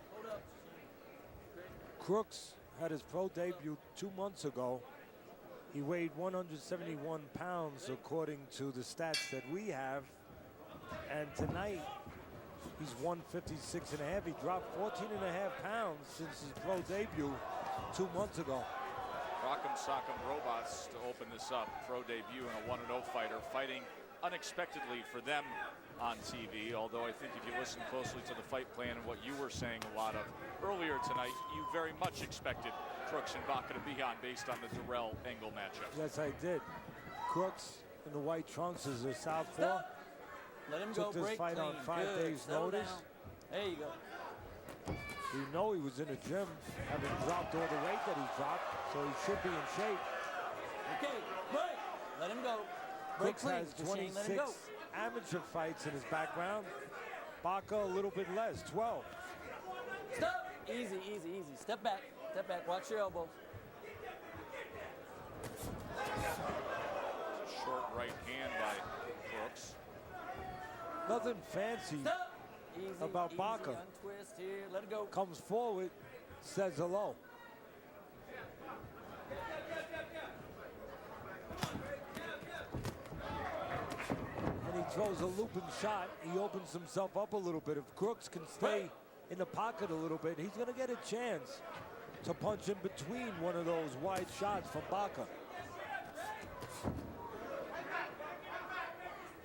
[SPEAKER 3] Crooks had his pro debut 2 months ago. He weighed 171 pounds according to the stats that we have. And tonight, he's 156 and a half. He dropped 14 and a half pounds since his pro debut 2 months ago.
[SPEAKER 2] Rock'em Sock'em Robots to open this up. Pro debut and a 1-0 fighter, fighting unexpectedly for them on TV. Although I think if you listen closely to the fight plan and what you were saying a lot of earlier tonight, you very much expected Crooks and Baca to be on based on the Durrell-Angle matchup.
[SPEAKER 3] Yes, I did. Crooks in the white trunks is a southpaw.
[SPEAKER 4] Let him
[SPEAKER 3] Took
[SPEAKER 4] go
[SPEAKER 3] this
[SPEAKER 4] break
[SPEAKER 3] fight
[SPEAKER 4] clean.
[SPEAKER 3] on 5 days
[SPEAKER 4] Settle
[SPEAKER 3] notice.
[SPEAKER 4] down. There you go.
[SPEAKER 3] You know he was in the gym, having dropped all the weight that he dropped, so he should be in shape.
[SPEAKER 4] Okay, break. Let him go. Break
[SPEAKER 3] Crooks
[SPEAKER 4] clean.
[SPEAKER 3] has
[SPEAKER 4] Duchesne, let him
[SPEAKER 3] 26
[SPEAKER 4] go.
[SPEAKER 3] amateur fights in his background. Baca a little bit less, 12.
[SPEAKER 4] Stop. Easy, easy, easy. Step back. Step back. Watch your elbows.
[SPEAKER 2] Short right hand by Crooks.
[SPEAKER 3] Nothing fancy
[SPEAKER 4] Easy,
[SPEAKER 3] about
[SPEAKER 4] easy.
[SPEAKER 3] Baca.
[SPEAKER 4] Untwist here. Let it go.
[SPEAKER 3] Comes forward, says hello. And he throws a looping shot. He opens himself up a little bit. If Crooks can stay in the pocket a little bit, he's going to get a chance to punch in between one of those wide shots from Baca.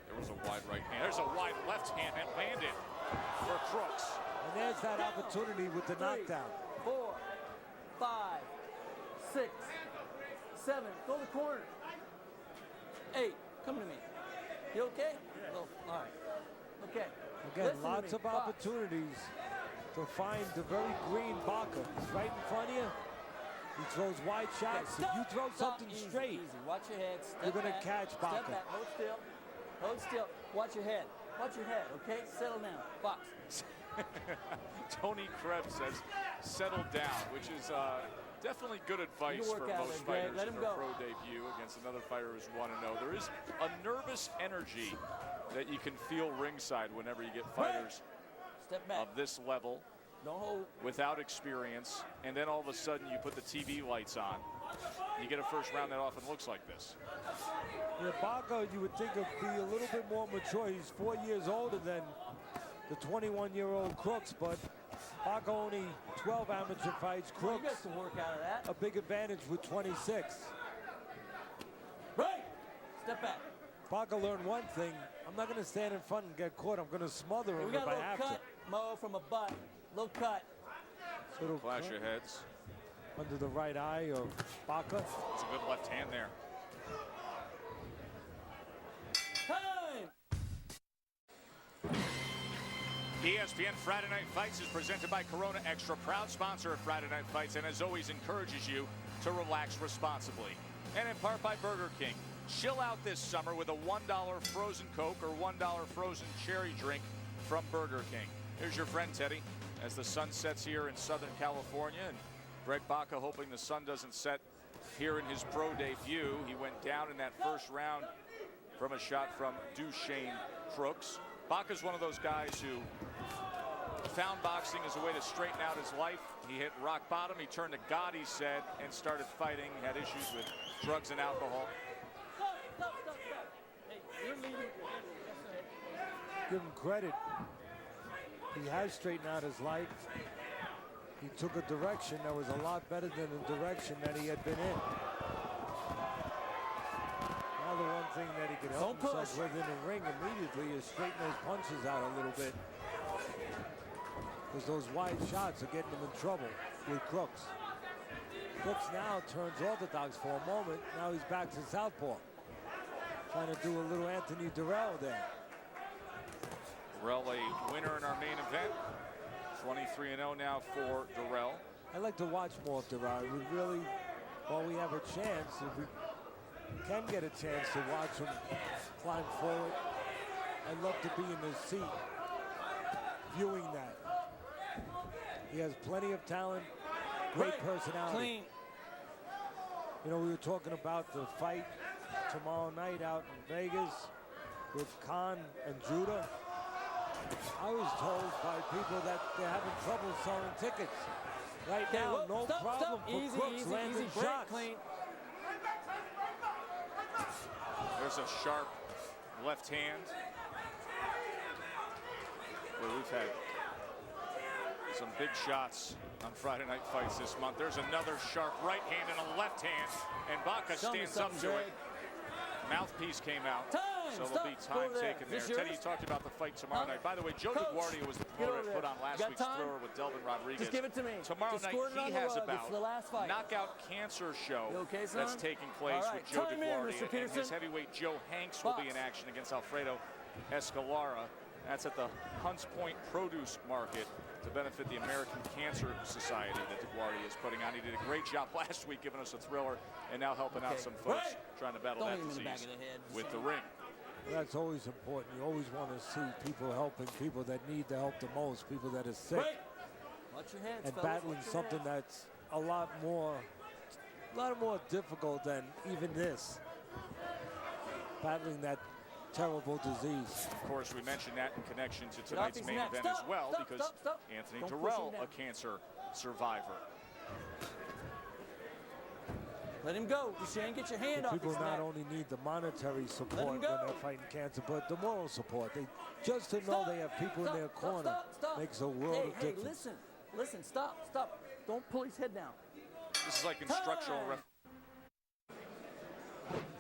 [SPEAKER 2] There was a wide right hand. There's a wide left hand that landed for Crooks.
[SPEAKER 3] And there's that opportunity with the
[SPEAKER 4] 3,
[SPEAKER 3] knockdown.
[SPEAKER 4] 4, 5, 6, 7. Go to the corner. 8. Come to me. You okay? No. All right. Okay.
[SPEAKER 3] Again,
[SPEAKER 4] Listen to
[SPEAKER 3] lots
[SPEAKER 4] me.
[SPEAKER 3] of
[SPEAKER 4] Box.
[SPEAKER 3] opportunities to find the very green Baca. He's right in front of you. He throws wide shots.
[SPEAKER 4] Okay,
[SPEAKER 3] If you throw
[SPEAKER 4] stop.
[SPEAKER 3] something
[SPEAKER 4] Easy,
[SPEAKER 3] straight,
[SPEAKER 4] Easy. Watch your head. Step
[SPEAKER 3] you're going to
[SPEAKER 4] back.
[SPEAKER 3] catch
[SPEAKER 4] Step
[SPEAKER 3] Baca.
[SPEAKER 4] back. Hold still. Hold still. Watch your head. Watch your head, okay? Settle down. Box.
[SPEAKER 2] Tony Krebs says, settle down, which is definitely good advice for
[SPEAKER 4] work out
[SPEAKER 2] most
[SPEAKER 4] there, Greg.
[SPEAKER 2] fighters
[SPEAKER 4] Let
[SPEAKER 2] in
[SPEAKER 4] him
[SPEAKER 2] their
[SPEAKER 4] go.
[SPEAKER 2] pro debut against another fighter who's 1-0. There is a nervous energy that you can feel ringside whenever you get fighters
[SPEAKER 4] Step back.
[SPEAKER 2] of this level
[SPEAKER 4] Don't hold.
[SPEAKER 2] without experience, and then all of a sudden you put the TV lights on. You get a first round that often looks like this.
[SPEAKER 3] Yeah, Baca, you would think would be a little bit more mature. He's 4 years older than the 21-year-old Crooks, but Baca only 12 amateur fights.
[SPEAKER 4] Well, you
[SPEAKER 3] Crooks,
[SPEAKER 4] got some work out of that.
[SPEAKER 3] a big advantage with 26.
[SPEAKER 4] Right. Step back.
[SPEAKER 3] Baca learned one thing. I'm not going to stand in front and get caught. I'm going to smother
[SPEAKER 4] Hey,
[SPEAKER 3] him
[SPEAKER 4] we got
[SPEAKER 3] if
[SPEAKER 4] a
[SPEAKER 3] I
[SPEAKER 4] little
[SPEAKER 3] have
[SPEAKER 4] cut, Mo, from a butt. Little cut.
[SPEAKER 3] to. Little
[SPEAKER 2] Clash
[SPEAKER 3] cut
[SPEAKER 2] your heads.
[SPEAKER 3] under the right eye of Baca.
[SPEAKER 2] It's a good left hand there.
[SPEAKER 4] Time.
[SPEAKER 2] ESPN Friday Night Fights is presented by Corona Extra, proud sponsor of Friday Night Fights, and as always encourages you to relax responsibly. And in part by Burger King. Chill out this summer with a $1 frozen Coke or $1 frozen cherry drink from Burger King. Here's your friend Teddy as the sun sets here in Southern California, and Greg Baca hoping the sun doesn't set here in his pro debut. He went down in that first round from a shot from Duchesne Crooks. Baca's one of those guys who found boxing as a way to straighten out his life. He hit rock bottom. He turned to God, he said, and started fighting. Had issues with drugs and alcohol.
[SPEAKER 4] Stop. Hey, you're leading.
[SPEAKER 3] Give him credit. He has straightened out his life. He took a direction that was a lot better than the direction that he had been in. Now the one thing that he could help
[SPEAKER 4] Don't
[SPEAKER 3] himself
[SPEAKER 4] push.
[SPEAKER 3] with in the ring immediately is straighten those punches out a little bit. Because those wide shots are getting him in trouble with Crooks. Crooks now turns orthodox for a moment. Now he's back to southpaw. Trying to do a little Anthony Durrell there.
[SPEAKER 2] Durrell, a winner in our main event. 23-0 now for Durrell.
[SPEAKER 3] I'd like to watch more of Durrell. We really, while we have a chance, if we can get a chance to watch him climb forward, I'd love to be in the seat viewing that. He has plenty of talent, great personality.
[SPEAKER 4] Clean.
[SPEAKER 3] You know, we were talking about the fight tomorrow night out in Vegas with Khan and Judah. I was told by people that they're having trouble selling tickets. Right
[SPEAKER 4] Okay,
[SPEAKER 3] now,
[SPEAKER 4] whoa,
[SPEAKER 3] no
[SPEAKER 4] stop,
[SPEAKER 3] problem
[SPEAKER 4] stop.
[SPEAKER 3] for
[SPEAKER 4] Easy,
[SPEAKER 3] Crooks
[SPEAKER 4] easy,
[SPEAKER 3] landing
[SPEAKER 4] easy. Break,
[SPEAKER 3] shots.
[SPEAKER 4] clean.
[SPEAKER 2] There's a sharp left hand. Well, we've had some big shots on Friday Night Fights this month. There's another sharp right hand and a left hand, and Baca
[SPEAKER 4] Show me
[SPEAKER 2] stands up
[SPEAKER 4] something,
[SPEAKER 2] to
[SPEAKER 4] Greg.
[SPEAKER 2] it. Mouthpiece came out,
[SPEAKER 4] Time,
[SPEAKER 2] so
[SPEAKER 4] stop.
[SPEAKER 2] there'll be
[SPEAKER 4] Go
[SPEAKER 2] time
[SPEAKER 4] over there.
[SPEAKER 2] taken there.
[SPEAKER 4] This
[SPEAKER 2] Teddy,
[SPEAKER 4] yours?
[SPEAKER 2] you talked about the fight tomorrow
[SPEAKER 4] Huh?
[SPEAKER 2] night. By the way, Joe
[SPEAKER 4] Coach,
[SPEAKER 2] DeGuardia was the
[SPEAKER 4] get
[SPEAKER 2] promoter
[SPEAKER 4] over
[SPEAKER 2] that put
[SPEAKER 4] there.
[SPEAKER 2] on last
[SPEAKER 4] Got
[SPEAKER 2] week's
[SPEAKER 4] time?
[SPEAKER 2] thrower with Delvin Rodriguez.
[SPEAKER 4] Just give it to me.
[SPEAKER 2] Tomorrow
[SPEAKER 4] Just
[SPEAKER 2] night,
[SPEAKER 4] squirt it on
[SPEAKER 2] he
[SPEAKER 4] the
[SPEAKER 2] has
[SPEAKER 4] rug.
[SPEAKER 2] about
[SPEAKER 4] It's the last fight.
[SPEAKER 2] Knockout Cancer Show
[SPEAKER 4] You okay, son?
[SPEAKER 2] that's taking place
[SPEAKER 4] All
[SPEAKER 2] with
[SPEAKER 4] right.
[SPEAKER 2] Joe
[SPEAKER 4] Time in,
[SPEAKER 2] DeGuardia,
[SPEAKER 4] Mr.
[SPEAKER 2] and his
[SPEAKER 4] Peterson.
[SPEAKER 2] heavyweight Joe Hanks will be in action against Alfredo Escalara. That's at the Hunts Point Produce Market to benefit the American Cancer Society that DeGuardia is putting on. He did a great job last week giving us a thriller and now helping out some folks trying to battle
[SPEAKER 4] Don't
[SPEAKER 2] that
[SPEAKER 4] hit him in the back
[SPEAKER 2] disease
[SPEAKER 4] of the head.
[SPEAKER 2] with the ring.
[SPEAKER 3] That's always important. You always want to see people helping people that need the help the most, people that are sick.
[SPEAKER 4] Watch your hands,
[SPEAKER 3] And
[SPEAKER 4] fellas.
[SPEAKER 3] battling
[SPEAKER 4] Watch your
[SPEAKER 3] something
[SPEAKER 4] hands.
[SPEAKER 3] that's a lot more difficult than even this. Battling that terrible disease.
[SPEAKER 2] Of course, we mentioned that in connection to
[SPEAKER 4] Get off
[SPEAKER 2] tonight's
[SPEAKER 4] his
[SPEAKER 2] main
[SPEAKER 4] neck.
[SPEAKER 2] event
[SPEAKER 4] Stop,
[SPEAKER 2] as well,
[SPEAKER 4] stop,
[SPEAKER 2] because
[SPEAKER 4] stop.
[SPEAKER 2] Anthony
[SPEAKER 4] Don't push
[SPEAKER 2] Durrell,
[SPEAKER 4] him down.
[SPEAKER 2] a cancer survivor.
[SPEAKER 4] Let him go. Duchesne, get your hand off
[SPEAKER 3] People
[SPEAKER 4] his
[SPEAKER 3] not
[SPEAKER 4] neck.
[SPEAKER 3] only need the monetary support when
[SPEAKER 4] go.
[SPEAKER 3] they're fighting cancer, but the moral support. Just to know they have people in their corner
[SPEAKER 4] Stop.
[SPEAKER 3] makes a world
[SPEAKER 4] Hey,
[SPEAKER 3] of
[SPEAKER 4] hey,
[SPEAKER 3] difference.
[SPEAKER 4] listen, stop. Don't pull his head down.
[SPEAKER 2] This is like instructional ref.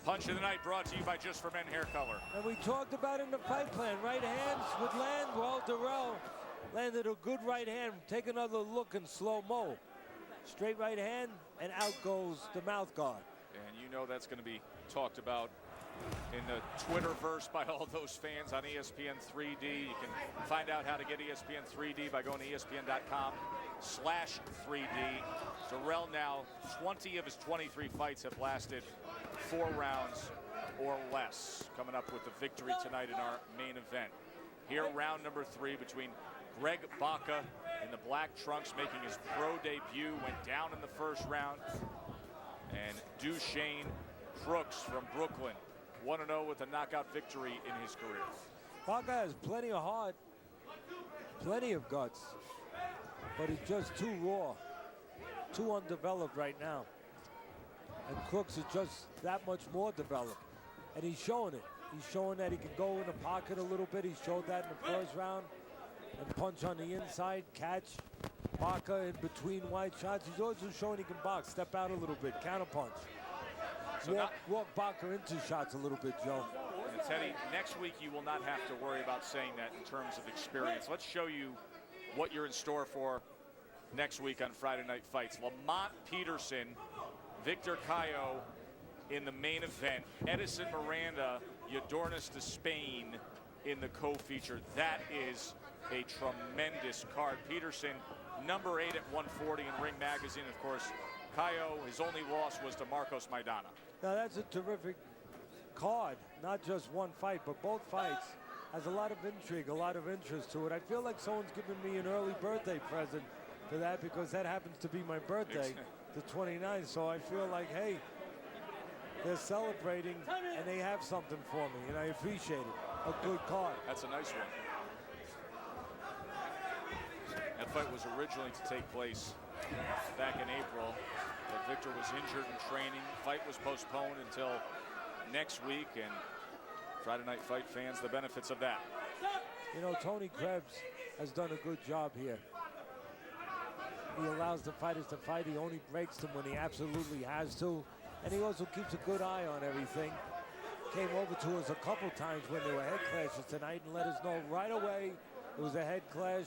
[SPEAKER 2] Punch of the night brought to you by Just for Men Hair Color.
[SPEAKER 3] And we talked about in the fight plan, right hands would land. Well, Durrell landed a good right hand. Take another look in slow-mo. Straight right hand, and out goes the mouth guard.
[SPEAKER 2] And you know that's going to be talked about in the Twitterverse by all those fans on ESPN 3D. You can find out how to get ESPN 3D by going to ESPN.com/3D. Durrell now, 20 of his 23 fights have lasted 4 rounds or less. Coming up with the victory tonight in our main event. Here, round number 3 between Greg Baca in the black trunks, making his pro debut, went down in the first round. And Duchesne Crooks from Brooklyn, 1-0 with a knockout victory in his career.
[SPEAKER 3] Baca has plenty of heart, plenty of guts, but he's just too raw, too undeveloped right now. And Crooks is just that much more developed, and he's showing it. He's showing that he can go in the pocket a little bit. He showed that in the first round, and punch on the inside, catch Baca in between wide shots. He's also showing he can box, step out a little bit, counter punch.
[SPEAKER 2] So
[SPEAKER 3] Walk Baca into shots a little bit, Joe.
[SPEAKER 2] And Teddy, next week you will not have to worry about saying that in terms of experience. Let's show you what you're in store for next week on Friday Night Fights. Lamont Peterson, Victor Cayo in the main event. Edison Miranda, Yadornis de Spain in the co-feature. That is a tremendous card. Peterson, number 8 at 140 in Ring Magazine, of course. Cayo, his only loss was to Marcos Maidana.
[SPEAKER 3] Now that's a terrific card. Not just one fight, but both fights has a lot of intrigue, a lot of interest to it. I feel like someone's giving me an early birthday present for that because that happens to be my birthday, the 29th. So I feel like, hey, they're celebrating and they have something for me, and I appreciate it. A good card.
[SPEAKER 2] That's a nice one. That fight was originally to take place back in April, but Victor was injured in training. Fight was postponed until next week, and Friday Night Fight fans, the benefits of that.
[SPEAKER 3] You know, Tony Krebs has done a good job here. He allows the fighters to fight. He only breaks them when he absolutely has to. And he also keeps a good eye on everything. Came over to us a couple times when there were head clashes tonight and let us know right away it was a head clash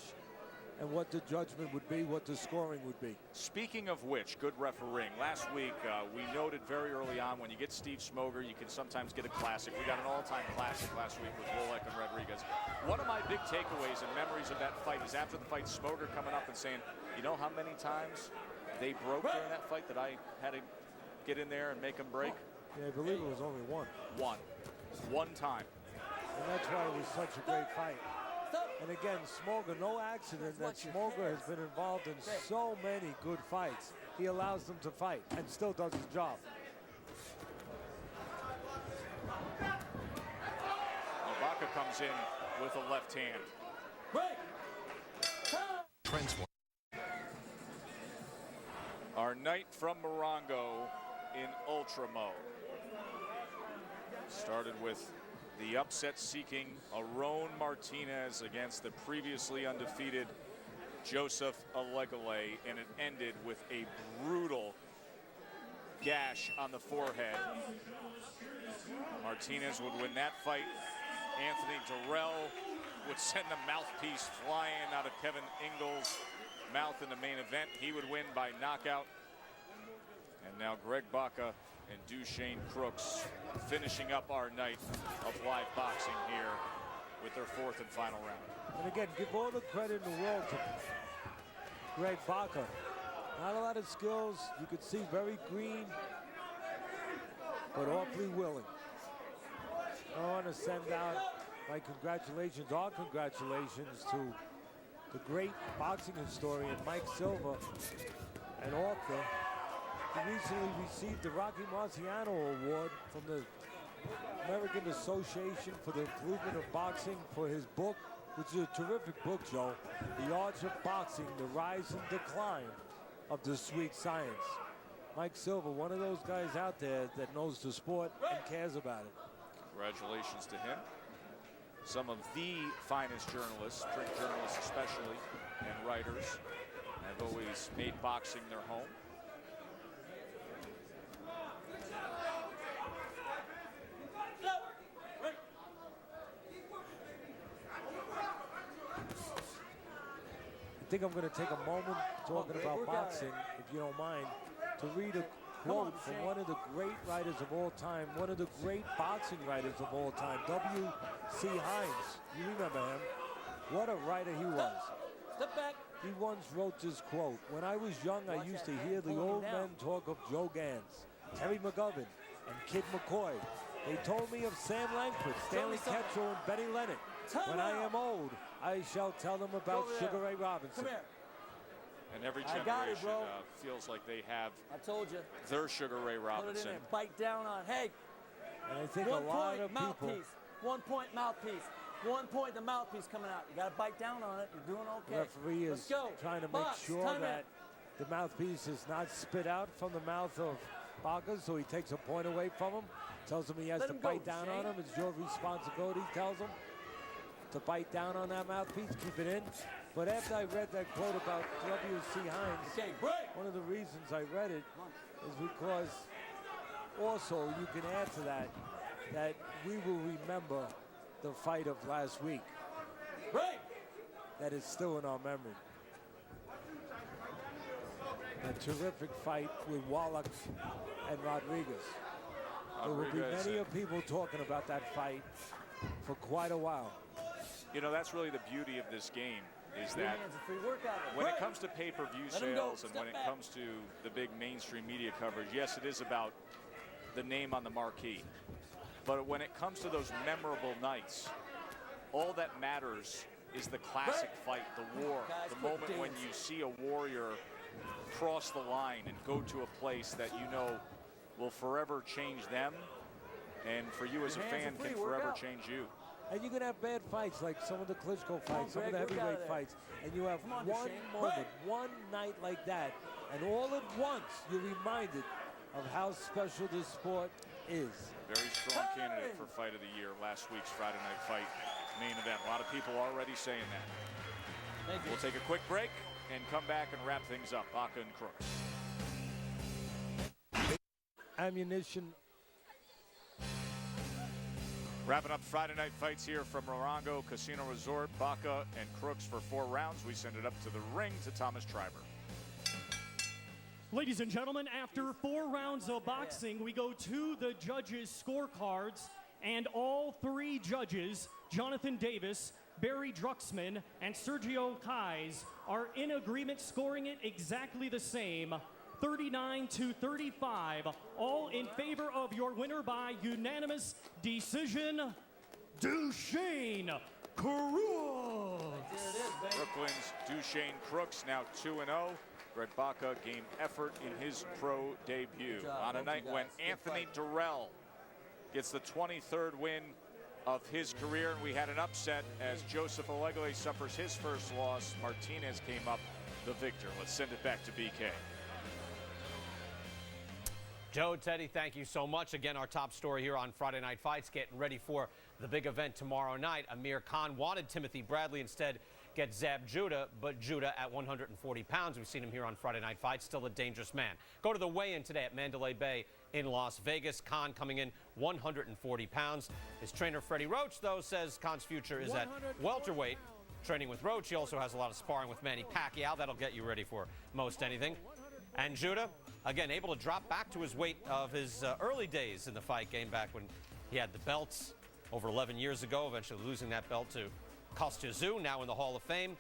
[SPEAKER 3] and what the judgment would be, what the scoring would be.
[SPEAKER 2] Speaking of which, good refereeing. Last week, we noted very early on when you get Steve Smoger, you can sometimes get a classic. We got an all-time classic last week with Wolek and Rodriguez. One of my big takeaways and memories of that fight is after the fight, Smoger coming up and saying, you know how many times they broke during that fight that I had to get in there and make them break?
[SPEAKER 3] Yeah, I believe it was only one.
[SPEAKER 2] One time.
[SPEAKER 3] And that's why it was such a great fight. And again, Smoger, no accident that Smoger has been involved in so many good fights. He allows them to fight and still does his job.
[SPEAKER 2] Baca comes in with a left hand.
[SPEAKER 18] Transform.
[SPEAKER 2] Our night from Morongo in Ultramo. Started with the upset-seeking Aron Martinez against the previously undefeated Joseph Alegale, and it ended with a brutal gash on the forehead. Martinez would win that fight. Anthony Durrell would send the mouthpiece flying out of Kevin Ingles' mouth in the main event. He would win by knockout. And now Greg Baca and Duchesne Crooks finishing up our night of live boxing here with their 4th and final round.
[SPEAKER 3] And again, give all the credit in the world to Greg Baca. Not a lot of skills. You could see very green, but awfully willing. I want to send out my congratulations, our congratulations to the great boxing historian Mike Silva, an author. He recently received the Rocky Marciano Award from the American Association for the Improvement of Boxing for his book, which is a terrific book, Joe, The Art of Boxing, The Rise and Decline of the Sweet Science. Mike Silva, one of those guys out there that knows the sport and cares about it.
[SPEAKER 2] Congratulations to him. Some of the finest journalists, print journalists especially, and writers, have always made boxing their home.
[SPEAKER 3] I think I'm going to take a moment talking about boxing, if you don't mind, to read a quote from one of the great writers of all time, one of the great boxing writers of all time, W.C. Hines. You remember him? What a writer he was.
[SPEAKER 4] Step back.
[SPEAKER 3] He once wrote this quote: "When I was young, I used to hear the old men talk of Joe Gans, Terry McGovern, and Kid McCoy. They told me of Sam Langford, Stanley Ketchel, and Benny Leonard. When I am old, I shall tell them about Sugar Ray Robinson."
[SPEAKER 4] Come here.
[SPEAKER 2] And every
[SPEAKER 4] I got it,
[SPEAKER 2] generation
[SPEAKER 4] bro.
[SPEAKER 2] feels like they have
[SPEAKER 4] I told you.
[SPEAKER 2] their Sugar Ray
[SPEAKER 4] Put it in
[SPEAKER 2] Robinson.
[SPEAKER 4] there. Bite down on. Hey.
[SPEAKER 3] And I think
[SPEAKER 4] one
[SPEAKER 3] a lot
[SPEAKER 4] point,
[SPEAKER 3] of people.
[SPEAKER 4] mouthpiece. 1 point mouthpiece. 1 point, the mouthpiece coming out. You got to bite down on it. You're doing
[SPEAKER 3] The
[SPEAKER 4] okay.
[SPEAKER 3] referee
[SPEAKER 4] Let's
[SPEAKER 3] is
[SPEAKER 4] go.
[SPEAKER 3] trying to make
[SPEAKER 4] Box.
[SPEAKER 3] sure
[SPEAKER 4] Time
[SPEAKER 3] that the mouthpiece is not spit out from the mouth of Baca, so he takes a point away from him, tells him he has
[SPEAKER 4] Let
[SPEAKER 3] to
[SPEAKER 4] him go,
[SPEAKER 3] bite down on
[SPEAKER 4] Shane.
[SPEAKER 3] him. It's your responsibility, tells him to bite down on that mouthpiece, keep it in. But after I read that quote about W.C. Hines, one of the reasons I read it is because also you can add to that that we will remember the fight of last week. That is still in our memory. A terrific fight with Wallach and Rodriguez. There will be many of people talking about that fight for quite a while.
[SPEAKER 2] You know, that's really the beauty of this game, is that
[SPEAKER 4] It's a free workout.
[SPEAKER 2] when it comes to pay-per-view
[SPEAKER 4] Let him go.
[SPEAKER 2] sales and
[SPEAKER 4] Step
[SPEAKER 2] when it
[SPEAKER 4] back.
[SPEAKER 2] comes to the big mainstream media coverage, yes, it is about the name on the marquee. But when it comes to those memorable nights, all that matters is the classic fight, the war,
[SPEAKER 4] Guys,
[SPEAKER 2] the
[SPEAKER 4] quit
[SPEAKER 2] moment when
[SPEAKER 4] dancing.
[SPEAKER 2] you see a warrior cross the line and go to a place that you know will forever change them, and for you as a
[SPEAKER 3] Your hands
[SPEAKER 2] fan
[SPEAKER 3] are free,
[SPEAKER 2] can
[SPEAKER 3] work
[SPEAKER 2] forever
[SPEAKER 3] out.
[SPEAKER 2] change you.
[SPEAKER 3] And you can have bad fights like some of the Klitschko fights, some of
[SPEAKER 4] Greg,
[SPEAKER 3] the
[SPEAKER 4] work out of
[SPEAKER 3] heavyweight
[SPEAKER 4] there.
[SPEAKER 3] fights, and you have
[SPEAKER 4] Come on,
[SPEAKER 3] one
[SPEAKER 4] Shane.
[SPEAKER 3] moment, one night like that, and all at once you're reminded of how special this sport is.
[SPEAKER 2] Very strong candidate for fight of the year, last week's Friday Night Fight main event. A lot of people already saying that. We'll take a quick break and come back and wrap things up. Baca and Crooks.
[SPEAKER 3] Ammunition.
[SPEAKER 2] Wrapping up Friday Night Fights here from Morongo Casino Resort. Baca and Crooks for 4 rounds. We send it up to the ring to Thomas Triber.
[SPEAKER 7] Ladies and gentlemen, after 4 rounds of boxing, we go to the judges' scorecards, and all 3 judges, Jonathan Davis, Barry Drucksmann, and Sergio Kais, are in agreement, scoring it exactly the same, 39-35, all in favor of your winner by unanimous decision, Duchesne Crooks.
[SPEAKER 2] Brooklyn's Duchesne Crooks now 2-0. Greg Baca game effort in his pro debut.
[SPEAKER 4] Good job,
[SPEAKER 2] On a
[SPEAKER 4] both
[SPEAKER 2] night
[SPEAKER 4] you
[SPEAKER 2] when
[SPEAKER 4] guys. Good
[SPEAKER 2] Anthony
[SPEAKER 4] fight.
[SPEAKER 2] Durrell gets the 23rd win of his career, and we had an upset as Joseph Olegle suffers his first loss. Martinez came up the victor. Let's send it back to BK.
[SPEAKER 1] Joe, Teddy, thank you so much. Again, our top story here on Friday Night Fights, getting ready for the big event tomorrow night. Amir Khan wanted Timothy Bradley, instead get Zab Judah, but Judah at 140 pounds. We've seen him here on Friday Night Fights, still a dangerous man. Go to the weigh-in today at Mandalay Bay in Las Vegas. Khan coming in 140 pounds. His trainer, Freddie Roach, though, says Khan's future is at welterweight. Training with Roach, he also has a lot of sparring with Manny Pacquiao. That'll get you ready for most anything. And Judah, again, able to drop back to his weight of his early days in the fight game, back when he had the belts over 11 years ago, eventually losing that belt to Kostya Tszyu, now in the Hall of Fame.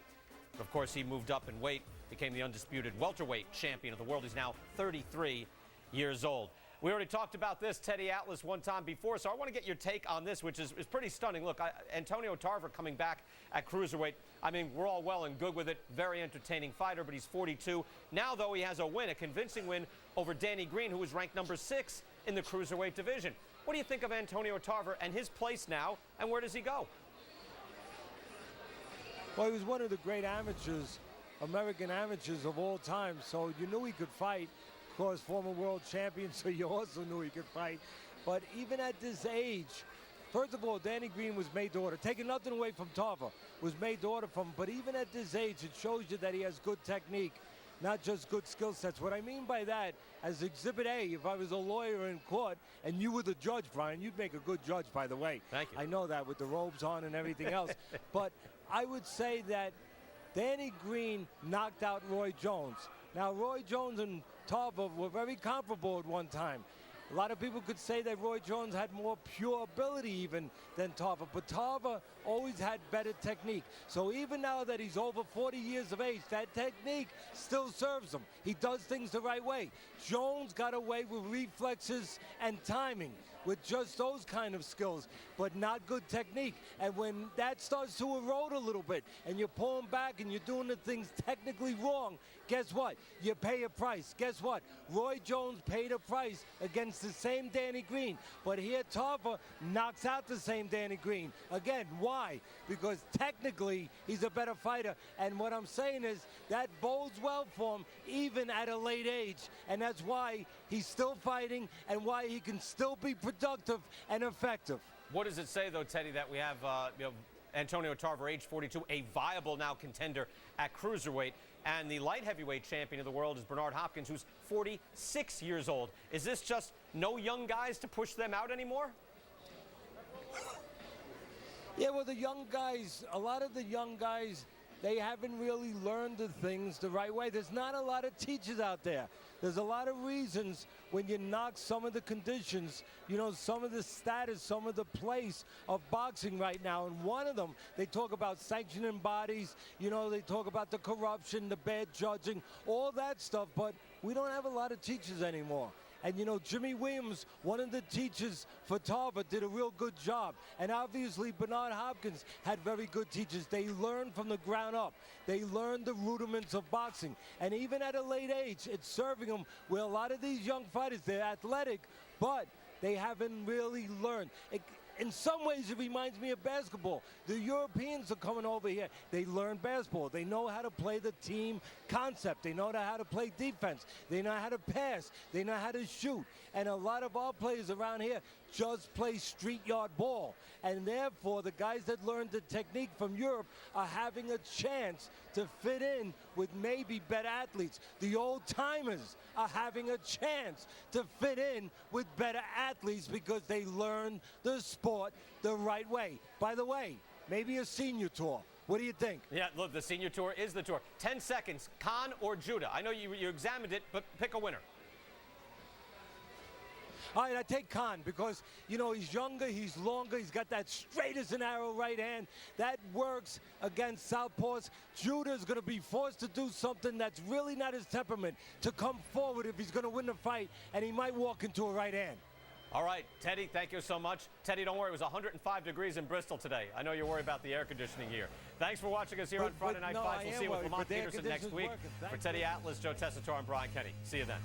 [SPEAKER 1] But of course, he moved up in weight, became the undisputed welterweight champion of the world. He's now 33 years old. We already talked about this, Teddy Atlas, one time before, so I want to get your take on this, which is pretty stunning. Look, Antonio Tarver coming back at cruiserweight. I mean, we're all well and good with it. Very entertaining fighter, but he's 42. Now, though, he has a win, a convincing win over Danny Green, who was ranked number 6 in the cruiserweight division. What do you think of Antonio Tarver and his place now, and where does he go?
[SPEAKER 3] Well, he was one of the great amateurs, American amateurs of all time, so you knew he could fight. Of course, former world champion, so you also knew he could fight. But even at this age, first of all, Danny Green was made to order. Taking nothing away from Tarver, was made to order from him. But even at this age, it shows you that he has good technique, not just good skill sets. What I mean by that, as Exhibit A, if I was a lawyer in court and you were the judge, Brian, you'd make a good judge, by the way.
[SPEAKER 1] Thank you.
[SPEAKER 3] I know that with the robes on and everything else. But I would say that Danny Green knocked out Roy Jones. Now, Roy Jones and Tarver were very comparable at one time. A lot of people could say that Roy Jones had more pure ability even than Tarver, but Tarver always had better technique. So even now that he's over 40 years of age, that technique still serves him. He does things the right way. Jones got away with reflexes and timing, with just those kind of skills, but not good technique. And when that starts to erode a little bit and you're pulling back and you're doing the things technically wrong, guess what? You pay a price. Guess what? Roy Jones paid a price against the same Danny Green. But here Tarver knocks out the same Danny Green. Again, why? Because technically he's a better fighter. And what I'm saying is that bodes well for him even at a late age. And that's why he's still fighting and why he can still be productive and effective.
[SPEAKER 1] What does it say, though, Teddy, that we have Antonio Tarver, age 42, a viable now contender at cruiserweight, and the light heavyweight champion of the world is Bernard Hopkins, who's 46 years old. Is this just no young guys to push them out anymore?
[SPEAKER 3] Yeah, well, the young guys, a lot of the young guys, they haven't really learned the things the right way. There's not a lot of teachers out there. There's a lot of reasons when you knock some of the conditions, you know, some of the status, some of the place of boxing right now. And one of them, they talk about sanctioning bodies, you know, they talk about the corruption, the bad judging, all that stuff. But we don't have a lot of teachers anymore. And, you know, Jimmy Williams, one of the teachers for Tarver, did a real good job. And obviously, Bernard Hopkins had very good teachers. They learned from the ground up. They learned the rudiments of boxing. And even at a late age, it's serving them where a lot of these young fighters, they're athletic, but they haven't really learned. In some ways, it reminds me of basketball. The Europeans are coming over here. They learn basketball. They know how to play the team concept. They know how to play defense. They know how to pass. They know how to shoot. And a lot of our players around here just play street yard ball. And therefore, the guys that learned the technique from Europe are having a chance to fit in with maybe better athletes. The old-timers are having a chance to fit in with better athletes because they learned the sport the right way. By the way, maybe a senior tour. What do you think?
[SPEAKER 1] Yeah, look, the senior tour is the tour. 10 seconds, Khan or Judah? I know you examined it, but pick a winner.
[SPEAKER 3] All right, I take Khan because, you know, he's younger, he's longer, he's got that straight as an arrow right hand. That works against southpaws. Judah's going to be forced to do something that's really not his temperament, to come forward if he's going to win the fight, and he might walk into a right hand.
[SPEAKER 1] All right, Teddy, thank you so much. Teddy, don't worry, it was 105 degrees in Bristol today. I know you're worried about the air conditioning here. Thanks for watching us here on Friday Night Fights. We'll see you with Lamont Peterson next week. For Teddy Atlas, Joe Tessitore, and Brian Kenny. See you then.